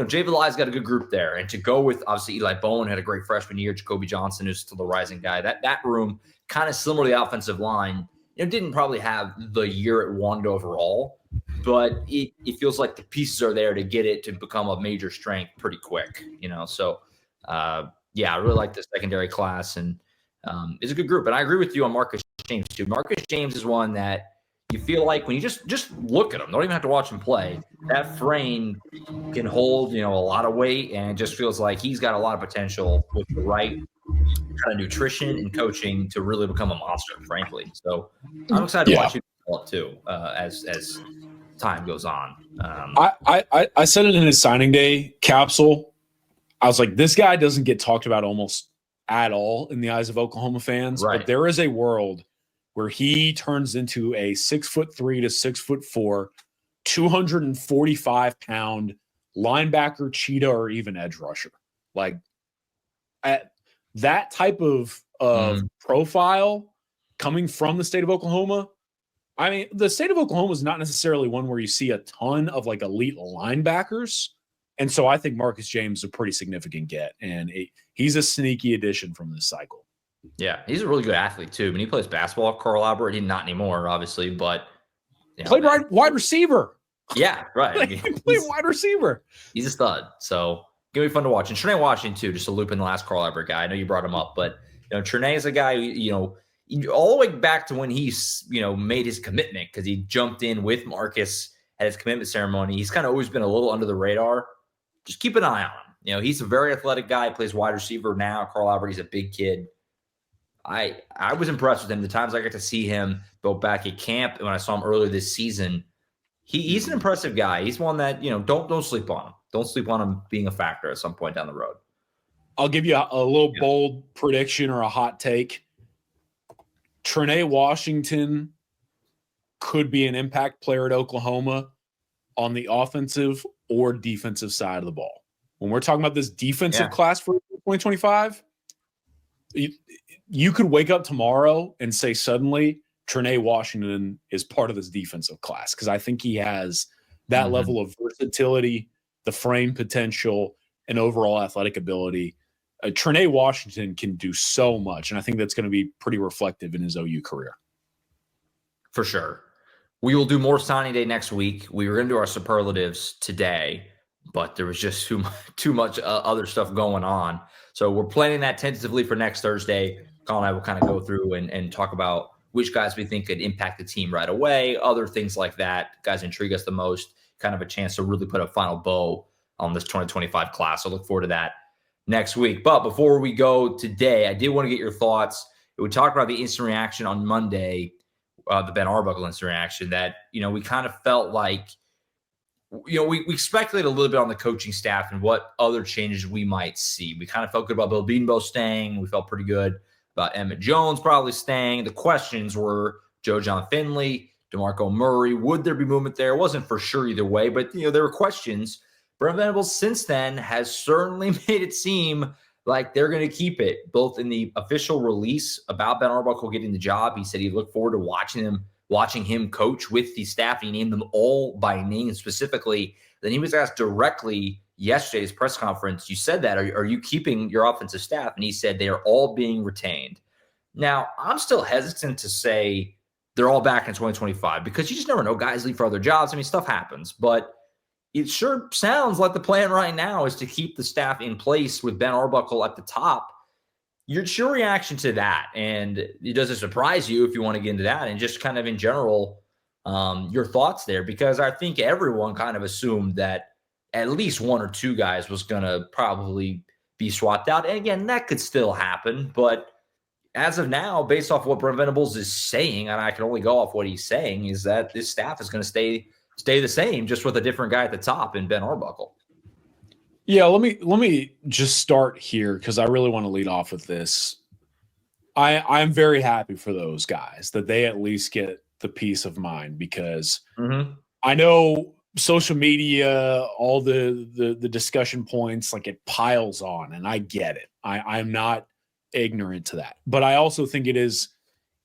Jay Valai's got a good group there, and to go with obviously Eli Bowen had a great freshman year. Jacoby Johnson, who's still the rising guy. That room kind of similar to the offensive line. Didn't probably have the year it wanted overall, but it feels like the pieces are there to get it to become a major strength pretty quick, So, I really like the secondary class, and it's a good group. And I agree with you on Marcus James too. Marcus James is one that you feel like when you just look at him, don't even have to watch him play, that frame can hold, a lot of weight, and it just feels like he's got a lot of potential with the right kind of nutrition and coaching to really become a monster, frankly. So I'm excited to watch him develop too as time goes on. I said it in his signing day capsule. I was like, this guy doesn't get talked about almost at all in the eyes of Oklahoma fans, Right. but there is a world where he turns into a 6'3" to 6'4", 245-pound linebacker, cheetah, or even edge rusher. Like at that type of profile coming from the state of Oklahoma. I mean, the state of Oklahoma is not necessarily one where you see a ton of like elite linebackers. And so I think Marcus James is a pretty significant get, and he's a sneaky addition from this cycle. Yeah, he's a really good athlete too. I mean, he plays basketball at Carl Albert. He's not anymore, obviously, but played wide receiver. Yeah, right. He played wide receiver. He's a stud. So gonna be fun to watch. And Trinae Washington too, just to loop in the last Carl Albert guy. I know you brought him up, but Trinae is a guy who, all the way back to when he's made his commitment, because he jumped in with Marcus at his commitment ceremony. He's kind of always been a little under the radar. Just keep an eye on him. He's a very athletic guy. Plays wide receiver now at Carl Albert. He's a big kid. I was impressed with him. The times I got to see him both back at camp and when I saw him earlier this season, he's an impressive guy. He's one that don't sleep on him. Don't sleep on him being a factor at some point down the road. I'll give you a little bold prediction or a hot take. Trinae Washington could be an impact player at Oklahoma on the offensive or defensive side of the ball. When we're talking about this defensive class for 2025, you could wake up tomorrow and say suddenly Trinae Washington is part of this defensive class, because I think he has that level of versatility, the frame potential, and overall athletic ability. Trinae Washington can do so much, and I think that's going to be pretty reflective in his OU career. For sure. We will do more signing day next week. We were going to do our superlatives today, but there was just too much other stuff going on. So we're planning that tentatively for next Thursday. Collin and I will kind of go through and talk about which guys we think could impact the team right away, other things like that. Guys intrigue us the most, kind of a chance to really put a final bow on this 2025 class. So look forward to that next week. But before we go today, I did want to get your thoughts. We talked about the instant reaction on Monday, the Ben Arbuckle instant reaction, that, we kind of felt like, we speculated a little bit on the coaching staff and what other changes we might see. We kind of felt good about Bill Bedenbaugh staying. We felt pretty good about Emmett Jones probably staying. The questions were Joe John Finley, DeMarco Murray. Would there be movement there? It wasn't for sure either way, but, there were questions. Brent Venables since then has certainly made it seem like they're going to keep it, both in the official release about Ben Arbuckle getting the job. He said he looked forward to watching him coach with the staff. He named them all by name specifically. Then he was asked directly yesterday's press conference, you said that, are you keeping your offensive staff? And he said they are all being retained. Now, I'm still hesitant to say they're all back in 2025, because you just never know. Guys leave for other jobs. I mean, stuff happens, but it sure sounds like the plan right now is to keep the staff in place with Ben Arbuckle at the top. Your reaction to that, and does it surprise you, if you want to get into that, and just kind of in general, your thoughts there? Because I think everyone kind of assumed that at least one or two guys was going to probably be swapped out. And again, that could still happen. But as of now, based off what Brent Venables is saying, and I can only go off what he's saying, is that this staff is going to stay the same, just with a different guy at the top in Ben Arbuckle. Yeah, let me just start here, because I really want to lead off with this. I'm very happy for those guys that they at least get the peace of mind, because I know social media, all the discussion points, like, it piles on, and I get it. I'm not ignorant to that. But I also think it is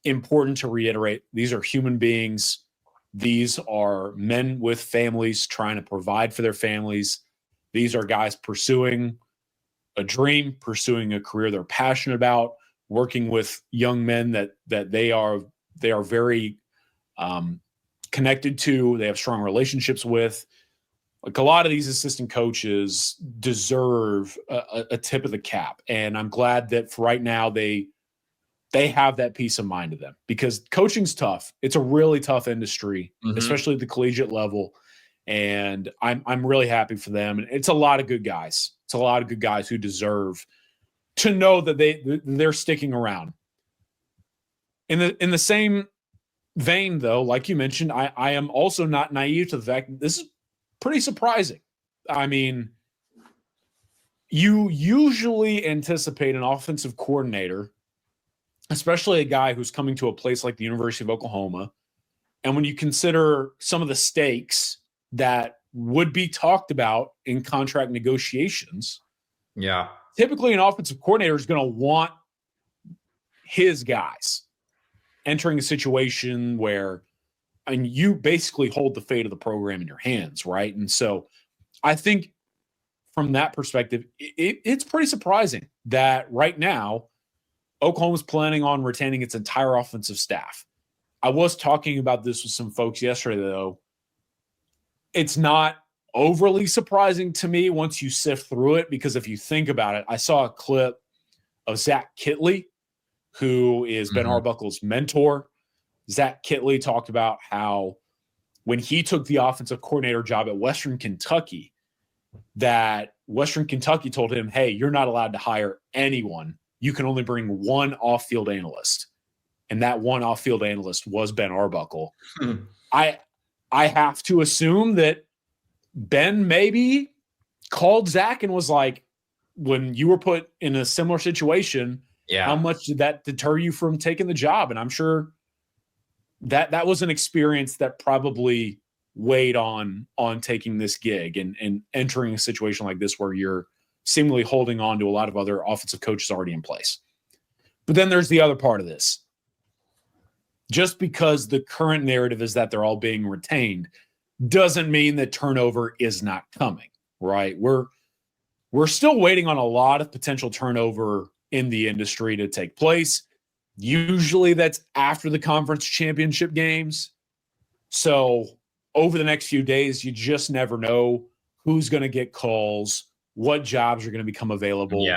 important to reiterate, these are human beings. These are men with families trying to provide for their families. These are guys pursuing a dream, pursuing a career they're passionate about, working with young men that they are very connected to, they have strong relationships with. Like, a lot of these assistant coaches deserve a tip of the cap. And I'm glad that for right now they have that peace of mind to them, because coaching's tough. It's a really tough industry, especially at the collegiate level. And I'm really happy for them. And it's a lot of good guys. It's a lot of good guys who deserve to know that they're sticking around. In the same vein, though, like you mentioned, I am also not naive to the fact that this is pretty surprising. I mean, you usually anticipate an offensive coordinator, especially a guy who's coming to a place like the University of Oklahoma. And when you consider some of the stakes that would be talked about in contract negotiations, typically an offensive coordinator is going to want his guys entering a situation where, I mean, you basically hold the fate of the program in your hands, right? And so I think from that perspective, it's pretty surprising that right now Oklahoma's planning on retaining its entire offensive staff. I was talking about this with some folks yesterday, though. It's not overly surprising to me once you sift through it, because if you think about it, I saw a clip of Zach Kittley, who is Ben Arbuckle's mentor. Zach Kittley talked about how when he took the offensive coordinator job at Western Kentucky, that Western Kentucky told him, hey, you're not allowed to hire anyone. You can only bring one off-field analyst. And that one off-field analyst was Ben Arbuckle. I have to assume that Ben maybe called Zach and was like, when you were put in a similar situation, how much did that deter you from taking the job? And I'm sure that was an experience that probably weighed on taking this gig and entering a situation like this where you're seemingly holding on to a lot of other offensive coaches already in place. But then there's the other part of this. Just because the current narrative is that they're all being retained doesn't mean that turnover is not coming, right? We're still waiting on a lot of potential turnover in the industry to take place. Usually that's after the conference championship games. So over the next few days, you just never know who's going to get calls, what jobs are going to become available,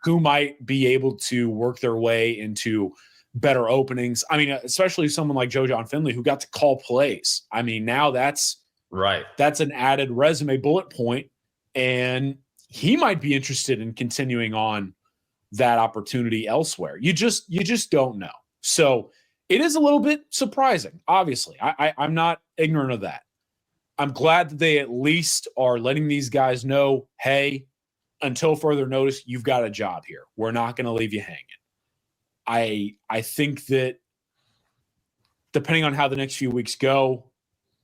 who might be able to work their way into better openings. I mean, especially someone like Joe John Finley, who got to call plays. I mean, now that's an added resume bullet point, and he might be interested in continuing on that opportunity elsewhere. You just don't know. So it is a little bit surprising, obviously. I'm not ignorant of that. I'm glad that they at least are letting these guys know, hey, until further notice, you've got a job here. We're not going to leave you hanging. I think that depending on how the next few weeks go,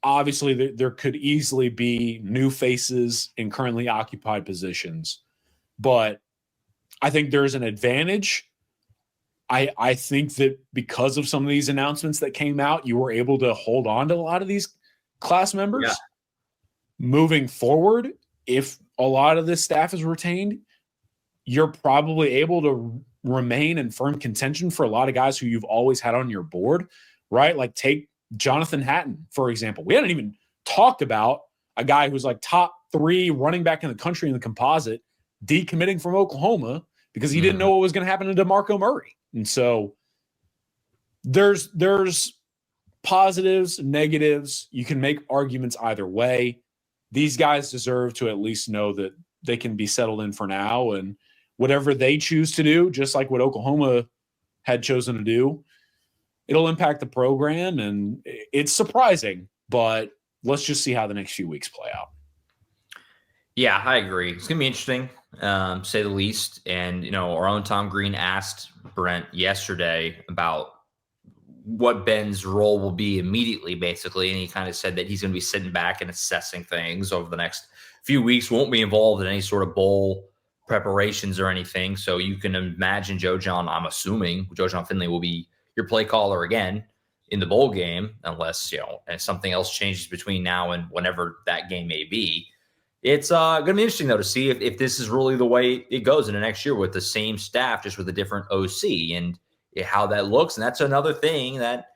obviously there could easily be new faces in currently occupied positions. But I think there's an advantage. I think that because of some of these announcements that came out, you were able to hold on to a lot of these class members. Moving forward, if a lot of this staff is retained, you're probably able to remain in firm contention for a lot of guys who you've always had on your board, right? Like take Jonathan Hatton, for example. We hadn't even talked about a guy who's like top 3 running back in the country in the composite decommitting from Oklahoma because he didn't know what was going to happen to DeMarco Murray. And so there's positives, negatives. You can make arguments either way. These guys deserve to at least know that they can be settled in for now, and whatever they choose to do, just like what Oklahoma had chosen to do, it'll impact the program. And it's surprising, but let's just see how the next few weeks play out. Yeah, I agree. It's going to be interesting, say the least. And, you know, our own Tom Green asked Brent yesterday about what Ben's role will be immediately, basically. And he kind of said that he's going to be sitting back and assessing things over the next few weeks, won't be involved in any sort of bowl preparations or anything. So you can imagine I'm assuming Joe John Finley will be your play caller again in the bowl game, unless, you know, and something else changes between now and whenever that game may be. It's going to be interesting, though, to see if this is really the way it goes in the next year with the same staff, just with a different OC, and how that looks. And that's another thing that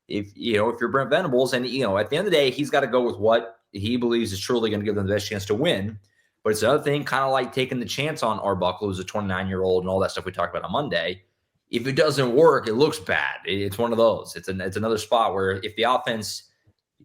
if you're Brent Venables, and, you know, at the end of the day, he's got to go with what he believes is truly going to give them the best chance to win. But it's another thing, kind of like taking the chance on Arbuckle, who's a 29-year-old, and all that stuff we talked about on Monday. If it doesn't work, it looks bad. It's one of those. It's another spot where if the offense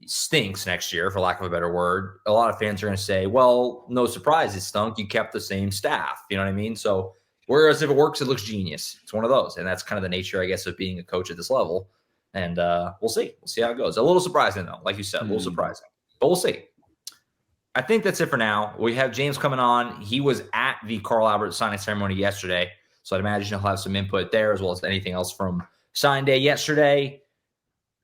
stinks next year, for lack of a better word, a lot of fans are going to say, well, no surprise, it stunk. You kept the same staff. You know what I mean? So whereas if it works, it looks genius. It's one of those. And that's kind of the nature, I guess, of being a coach at this level. And we'll see. We'll see how it goes. A little surprising, though. Like you said, a little surprising. But we'll see. I think that's it for now. We have James coming on. He was at the Carl Albert signing ceremony yesterday, so I'd imagine he'll have some input there as well as anything else from signing day yesterday.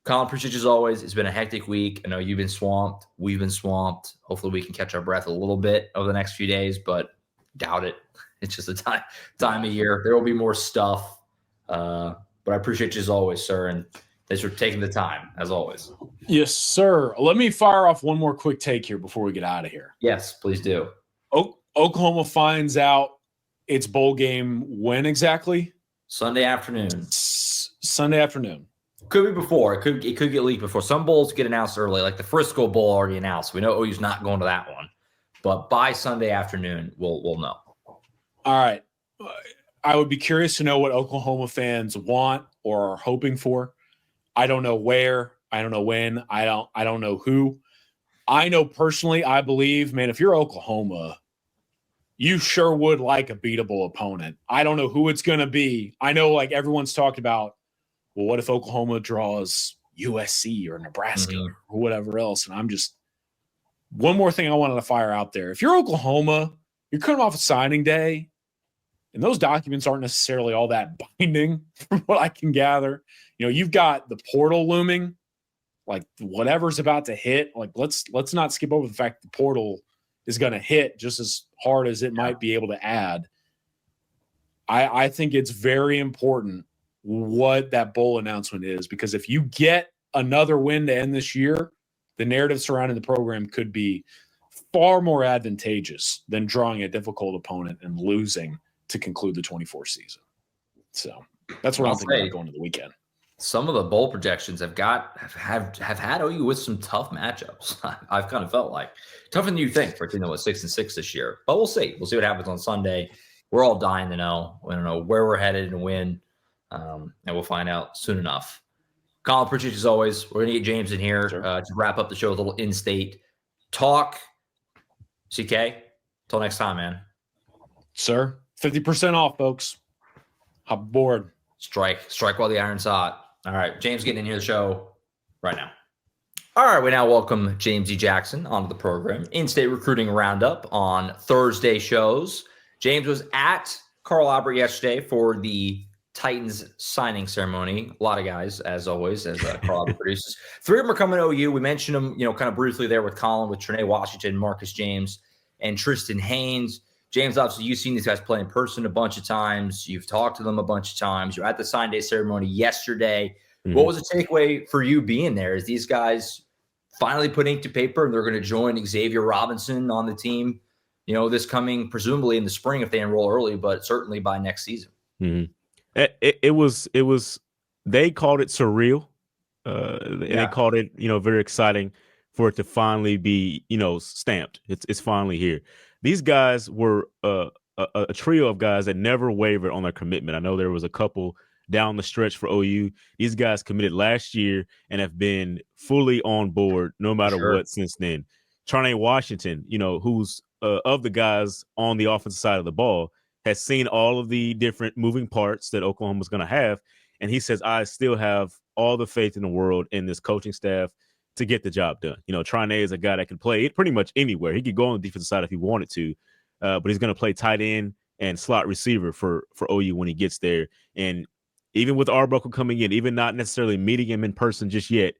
Collin, appreciate you as always. It's been a hectic week. I know you've been swamped. We've been swamped. Hopefully we can catch our breath a little bit over the next few days, but doubt it. It's just a time of year. There will be more stuff. But I appreciate you as always, sir, and thanks for taking the time, as always. Yes, sir. Let me fire off one more quick take here before we get out of here. Yes, please do. Oklahoma finds out its bowl game when exactly? Sunday afternoon. Sunday afternoon. Could be before. It could get leaked before. Some bowls get announced early, like the Frisco Bowl already announced. We know OU's not going to that one. But by Sunday afternoon, we'll know. All right. I would be curious to know what Oklahoma fans want or are hoping for. I don't know where. I don't know when. I don't know who. I know personally, I believe, man, if you're Oklahoma, you sure would like a beatable opponent. I don't know who it's going to be. I know like everyone's talked about, well, what if Oklahoma draws USC or Nebraska or whatever else? And I'm just – one more thing I wanted to fire out there. If you're Oklahoma, you're coming off a signing day, and those documents aren't necessarily all that binding from what I can gather. You know, you've got the portal looming, like whatever's about to hit. Like let's not skip over the fact the portal is going to hit just as hard as it might be able to add. I think it's very important what that bowl announcement is, because if you get another win to end this year, the narrative surrounding the program could be far more advantageous than drawing a difficult opponent and losing to conclude the 24 season. So that's what I'm thinking about going to the weekend. Some of the bowl projections have had OU with some tough matchups. I've kind of felt like tougher than you think for a team that was 6-6 this year. But we'll see. We'll see what happens on Sunday. We're all dying to know. We don't know where we're headed and when. And we'll find out soon enough. Collin, appreciate you as always. We're going to get James in here to wrap up the show with a little in-state talk. CK, till next time, man. Sir, 50% off, folks. Hop aboard. Strike while the iron's hot. All right, James getting in here the show right now. All right, we now welcome James E. Jackson onto the program. In-state recruiting roundup on Thursday shows. James was at Carl Albert yesterday for the Titans signing ceremony. A lot of guys, as always, as Carl Albert produces. 3 of them are coming to OU. We mentioned them, kind of briefly there with Collin, with Trinae Washington, Marcus James, and Tristan Haynes. James, obviously, you've seen these guys play in person a bunch of times. You've talked to them a bunch of times. You're at the sign day ceremony yesterday. Mm-hmm. What was the takeaway for you being there? Is these guys finally put ink to paper and they're going to join Xavier Robinson on the team, this coming presumably in the spring if they enroll early, but certainly by next season? Mm-hmm. It was they called it surreal. They called it, very exciting for it to finally be, stamped. It's finally here. These guys were a trio of guys that never wavered on their commitment. I know there was a couple down the stretch for OU. These guys committed last year and have been fully on board no matter what since then. Trinae Washington, who's of the guys on the offensive side of the ball, has seen all of the different moving parts that Oklahoma's going to have. And he says, I still have all the faith in the world in this coaching staff to get the job done. Trinae is a guy that can play pretty much anywhere. He could go on the defensive side if he wanted to, but he's going to play tight end and slot receiver for OU when he gets there. And even with Arbuckle coming in, even not necessarily meeting him in person just yet,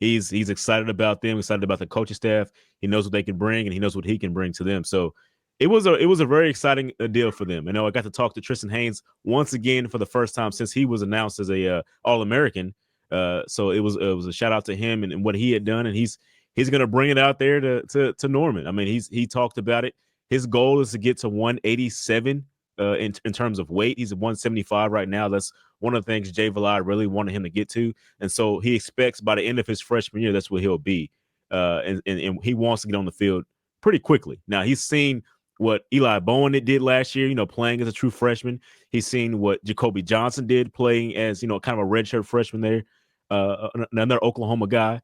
he's excited about them, excited about the coaching staff. He knows what they can bring, and he knows what he can bring to them. So it was a very exciting deal for them. I got to talk to Tristan Haynes once again for the first time since he was announced as a All-American. So it was a shout out to him and what he had done, and he's going to bring it out there to Norman. I mean, he talked about it. His goal is to get to 187 in terms of weight. He's at 175 right now. That's one of the things Jay Valai really wanted him to get to, and so he expects by the end of his freshman year that's where he'll be. And he wants to get on the field pretty quickly. Now he's seen what Eli Bowen did last year, playing as a true freshman. He's seen what Jacoby Johnson did playing as, kind of a redshirt freshman there, another Oklahoma guy.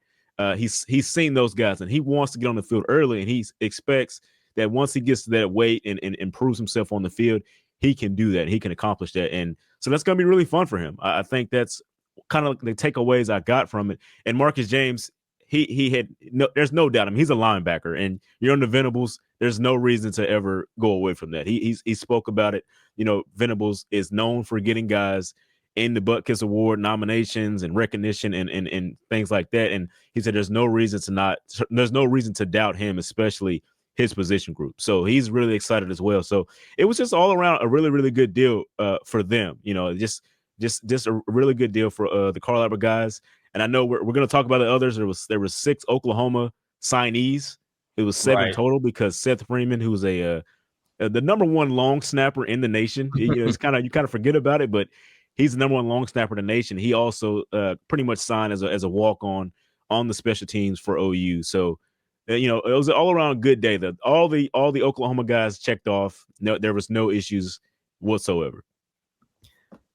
He's seen those guys, and he wants to get on the field early, and he expects that once he gets to that weight and improves himself on the field, he can do that. He can accomplish that. And so that's going to be really fun for him. I think that's kind of the takeaways I got from it. And Marcus James, he had no. There's no doubt. I mean, he's a linebacker, and you're on the Venables. There's no reason to ever go away from that. He spoke about it. Venables is known for getting guys in the Butkus Award nominations and recognition and things like that. And he said there's no reason to doubt him, especially his position group. So he's really excited as well. So it was just all around a really, really good deal for them. Just a really good deal for the Carl Albert guys. And I know we're going to talk about the others. There was 6 Oklahoma signees. It was 7 total because Seth Freeman, who was the number 1 long snapper in the nation. It's you kind of forget about it, but he's the number 1 long snapper in the nation. He also pretty much signed as a walk-on the special teams for OU. So, it was an all-around good day. All the Oklahoma guys checked off. No, there was no issues whatsoever.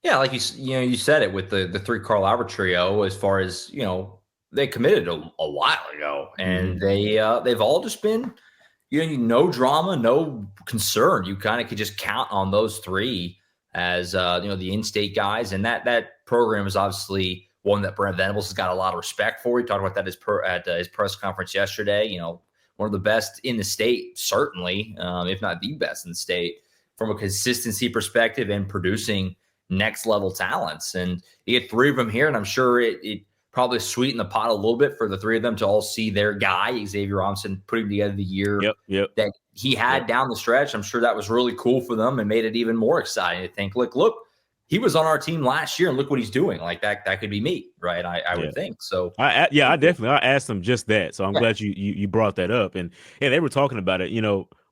Yeah, like you said it with the 3 Carl Albert trio. As far as they committed a while ago, and they've all just been no drama, no concern. You kind of could just count on those 3 as the in-state guys, and that program is obviously one that Brent Venables has got a lot of respect for. He talked about that at his press conference yesterday. One of the best in the state, certainly, if not the best in the state, from a consistency perspective and producing next level talents. And you get 3 of them here, and I'm sure it probably sweetened the pot a little bit for the 3 of them to all see their guy, Xavier Robinson, putting together the year that he had down the stretch. I'm sure that was really cool for them and made it even more exciting to think, look, he was on our team last year and look what he's doing. Like that could be me, right? I would think so. I asked him just that. So I'm glad you brought that up. And they were talking about it.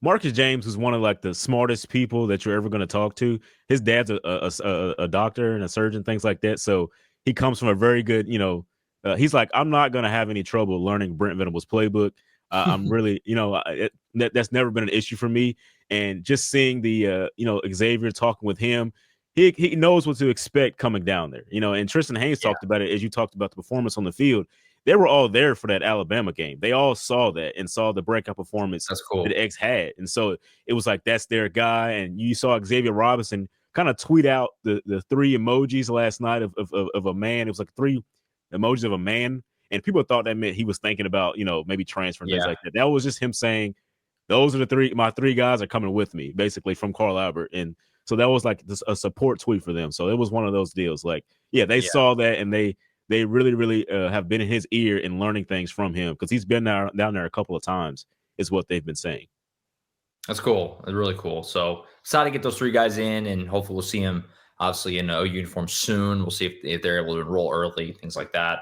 Marcus James was one of like the smartest people that you're ever going to talk to. His dad's a doctor and a surgeon, things like that. So he comes from a very good, he's like, I'm not going to have any trouble learning Brent Venables' playbook. I'm really, that's never been an issue for me. And just seeing the, Xavier talking with him, he knows what to expect coming down there, and Tristan Haynes talked about it as you talked about the performance on the field. They were all there for that Alabama game. They all saw that and saw the breakout performance that X had. And so it was like, that's their guy. And you saw Xavier Robinson kind of tweet out the 3 emojis last night of a man. It was like 3 emojis of a man. And people thought that meant he was thinking about, maybe transferring things like that. That was just him saying, those are my 3 guys are coming with me, basically, from Carl Albert. And so that was like a support tweet for them. So it was one of those deals. Like, they saw that, and they really, really have been in his ear and learning things from him because he's been down there a couple of times, is what they've been saying. That's cool. It's really cool. So excited to get those 3 guys in, and hopefully we'll see them obviously in OU uniform soon. We'll see if they're able to enroll early, things like that.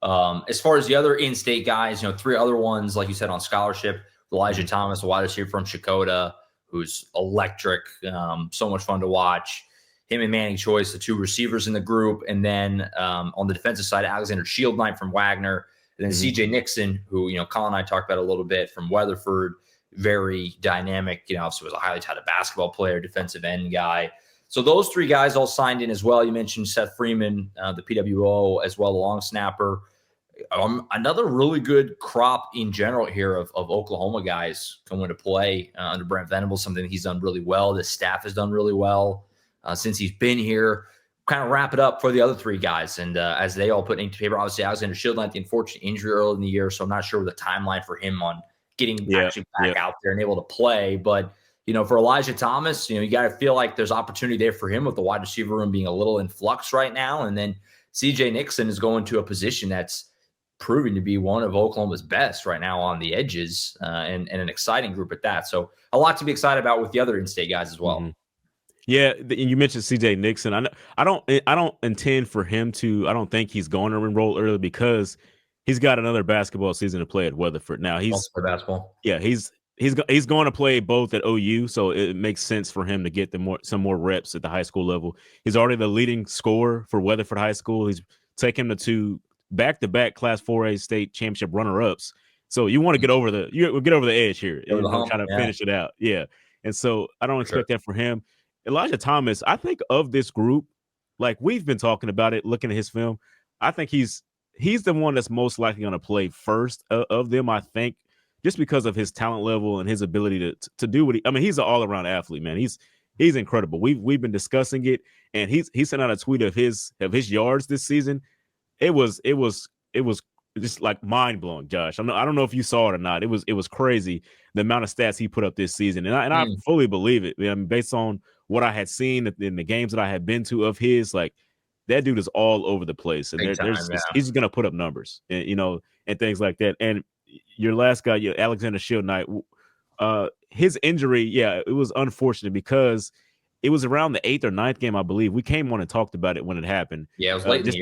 As far as the other in-state guys, 3 other ones, like you said, on scholarship. Elijah Thomas, a wide receiver from Shakota, who's electric, so much fun to watch. Him and Manning Choice, the 2 receivers in the group. And then on the defensive side, Alexander Shieldknight from Wagner. And then CJ Nixon, who, Collin and I talked about a little bit, from Weatherford, very dynamic, obviously was a highly touted basketball player, defensive end guy. So those 3 guys all signed in as well. You mentioned Seth Freeman, the PWO, as well, the long snapper. Another really good crop in general here of Oklahoma guys coming to play under Brent Venables, something that he's done really well. The staff has done really well since he's been here. Kind of wrap it up for the other 3 guys. And as they all put into paper, obviously Alexander Shieldknight, the unfortunate injury early in the year, so I'm not sure what the timeline for him on getting actually back out there and able to play. But, for Elijah Thomas, you got to feel like there's opportunity there for him with the wide receiver room being a little in flux right now. And then CJ Nixon is going to a position that's proving to be one of Oklahoma's best right now on the edges, and an exciting group at that. So a lot to be excited about with the other in-state guys as well. Yeah, and you mentioned CJ Nixon. I don't intend for him to. I don't think he's going to enroll early because he's got another basketball season to play at Weatherford. Now he's basketball. Yeah, he's going to play both at OU, so it makes sense for him to get some more reps at the high school level. He's already the leading scorer for Weatherford High School. He's taken the 2 back-to-back Class 4A state championship runner-ups. So you want to get over the edge here and kind of finish it out. Yeah. And so I don't expect that for him. Elijah Thomas, I think of this group, like we've been talking about it, looking at his film, I think he's the one that's most likely going to play first of them, I think, just because of his talent level and his ability to do what he's an all-around athlete, man. He's incredible. We've been discussing it, and he sent out a tweet of his yards this season. It was just like mind blowing, Josh. I don't know if you saw it or not. It was crazy the amount of stats he put up this season, and I fully believe it. I mean, based on what I had seen in the games that I had been to of his, like that dude is all over the place, and he's just gonna put up numbers, and and things like that. And your last guy, Alexander Shield Knight, his injury, it was unfortunate because it was around the 8th or 9th game, I believe. We came on and talked about it when it happened. Yeah, it was late in the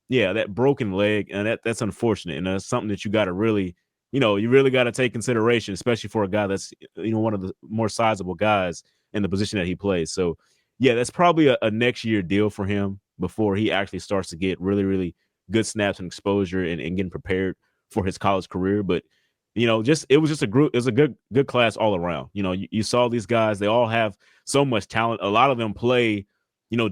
year. That broken leg, and that's unfortunate, and that's something that you got to really, you really got to take consideration, especially for a guy that's, one of the more sizable guys in the position that he plays. So, that's probably a next year deal for him before he actually starts to get really, really good snaps and exposure and getting prepared for his college career. But it was just a group. It was a good class all around. You saw these guys; they all have so much talent. A lot of them play,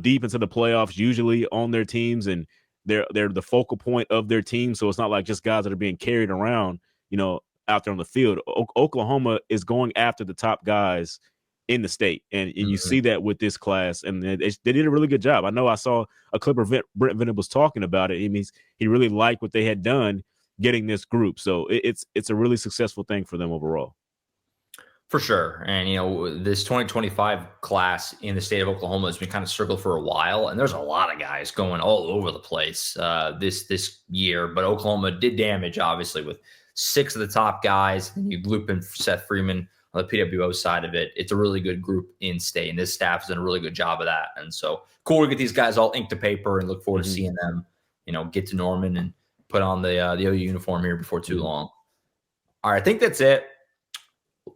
deep into the playoffs, usually on their teams, and they're the focal point of their team. So it's not like just guys that are being carried around, out there on the field. Oklahoma is going after the top guys in the state, and you see that with this class, and they did a really good job. I know I saw a clip of Brent Venables talking about it. He really liked what they had done getting this group. So it's a really successful thing for them overall. For sure. And, this 2025 class in the state of Oklahoma has been kind of circled for a while. And there's a lot of guys going all over the place this year. But Oklahoma did damage, obviously, with 6 of the top guys. And you loop in Seth Freeman on the PWO side of it. It's a really good group in state. And this staff has done a really good job of that. And so cool to get these guys all inked to paper and look forward to seeing them, get to Norman and put on the OU uniform here before too long. All right, I think that's it.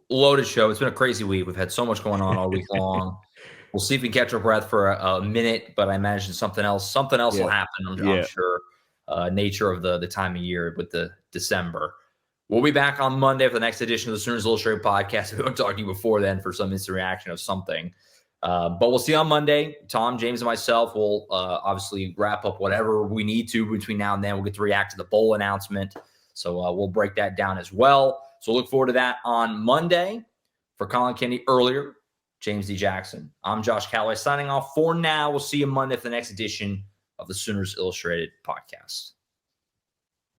Loaded show. It's been a crazy week. We've had so much going on all week long. We'll see if we can catch our breath for a minute, but I imagine something else will happen. I'm sure. Nature of the time of year with the December. We'll be back on Monday for the next edition of the Sooners Illustrated podcast. We won't talk to you before then for some instant reaction of something. But we'll see you on Monday. Tom, James, and myself will obviously wrap up whatever we need to between now and then. We'll get to react to the bowl announcement. So we'll break that down as well. So look forward to that on Monday. For Collin Kennedy earlier, James D. Jackson, I'm Josh Callaway signing off for now. We'll see you Monday for the next edition of the Sooners Illustrated podcast.